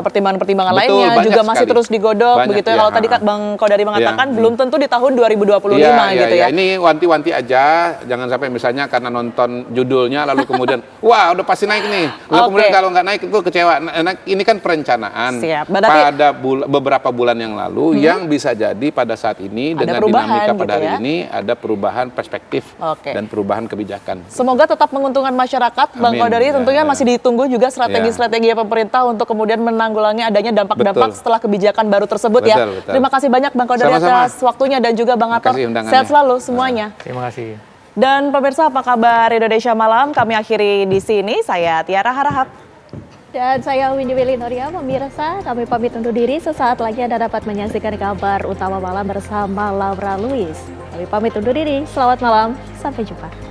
pertimbangan-pertimbangan lainnya, juga masih terus digodok begitu ya. Kalau tadi Bang Kodari mengatakan belum tentu di tahun 2025 gitu ya. Ini wanti-wanti aja, jangan sampai misalnya karena nonton judulnya lalu kemudian wah udah pasti naik nih, lalu kemudian kalau nggak naik itu kecewa. Ini kan perencanaan. Pada beberapa bulan yang lalu yang bisa jadi pada saat ini dengan dinamika pada hari ini ada perubahan perspektif dan perubahan kebijakan. Semoga tetap menguntungkan masyarakat. Bang Kodari tentunya masih ditunggu juga strategi-strategi pemerintah untuk kemudian menanggulangi adanya dampak-dampak setelah kebijakan baru tersebut ya. Terima kasih banyak Bang Kodari atas waktunya dan juga Bang Ator. Sehat selalu semuanya. Terima kasih. Dan pemirsa, apa kabar Indonesia Malam? Kami akhiri di sini. Saya Tiara Harahap. Dan saya Windy Wilinoria, pemirsa, kami pamit undur diri. Sesaat lagi Anda dapat menyaksikan kabar utama malam bersama Laura Louis. Kami pamit undur diri, selamat malam, sampai jumpa.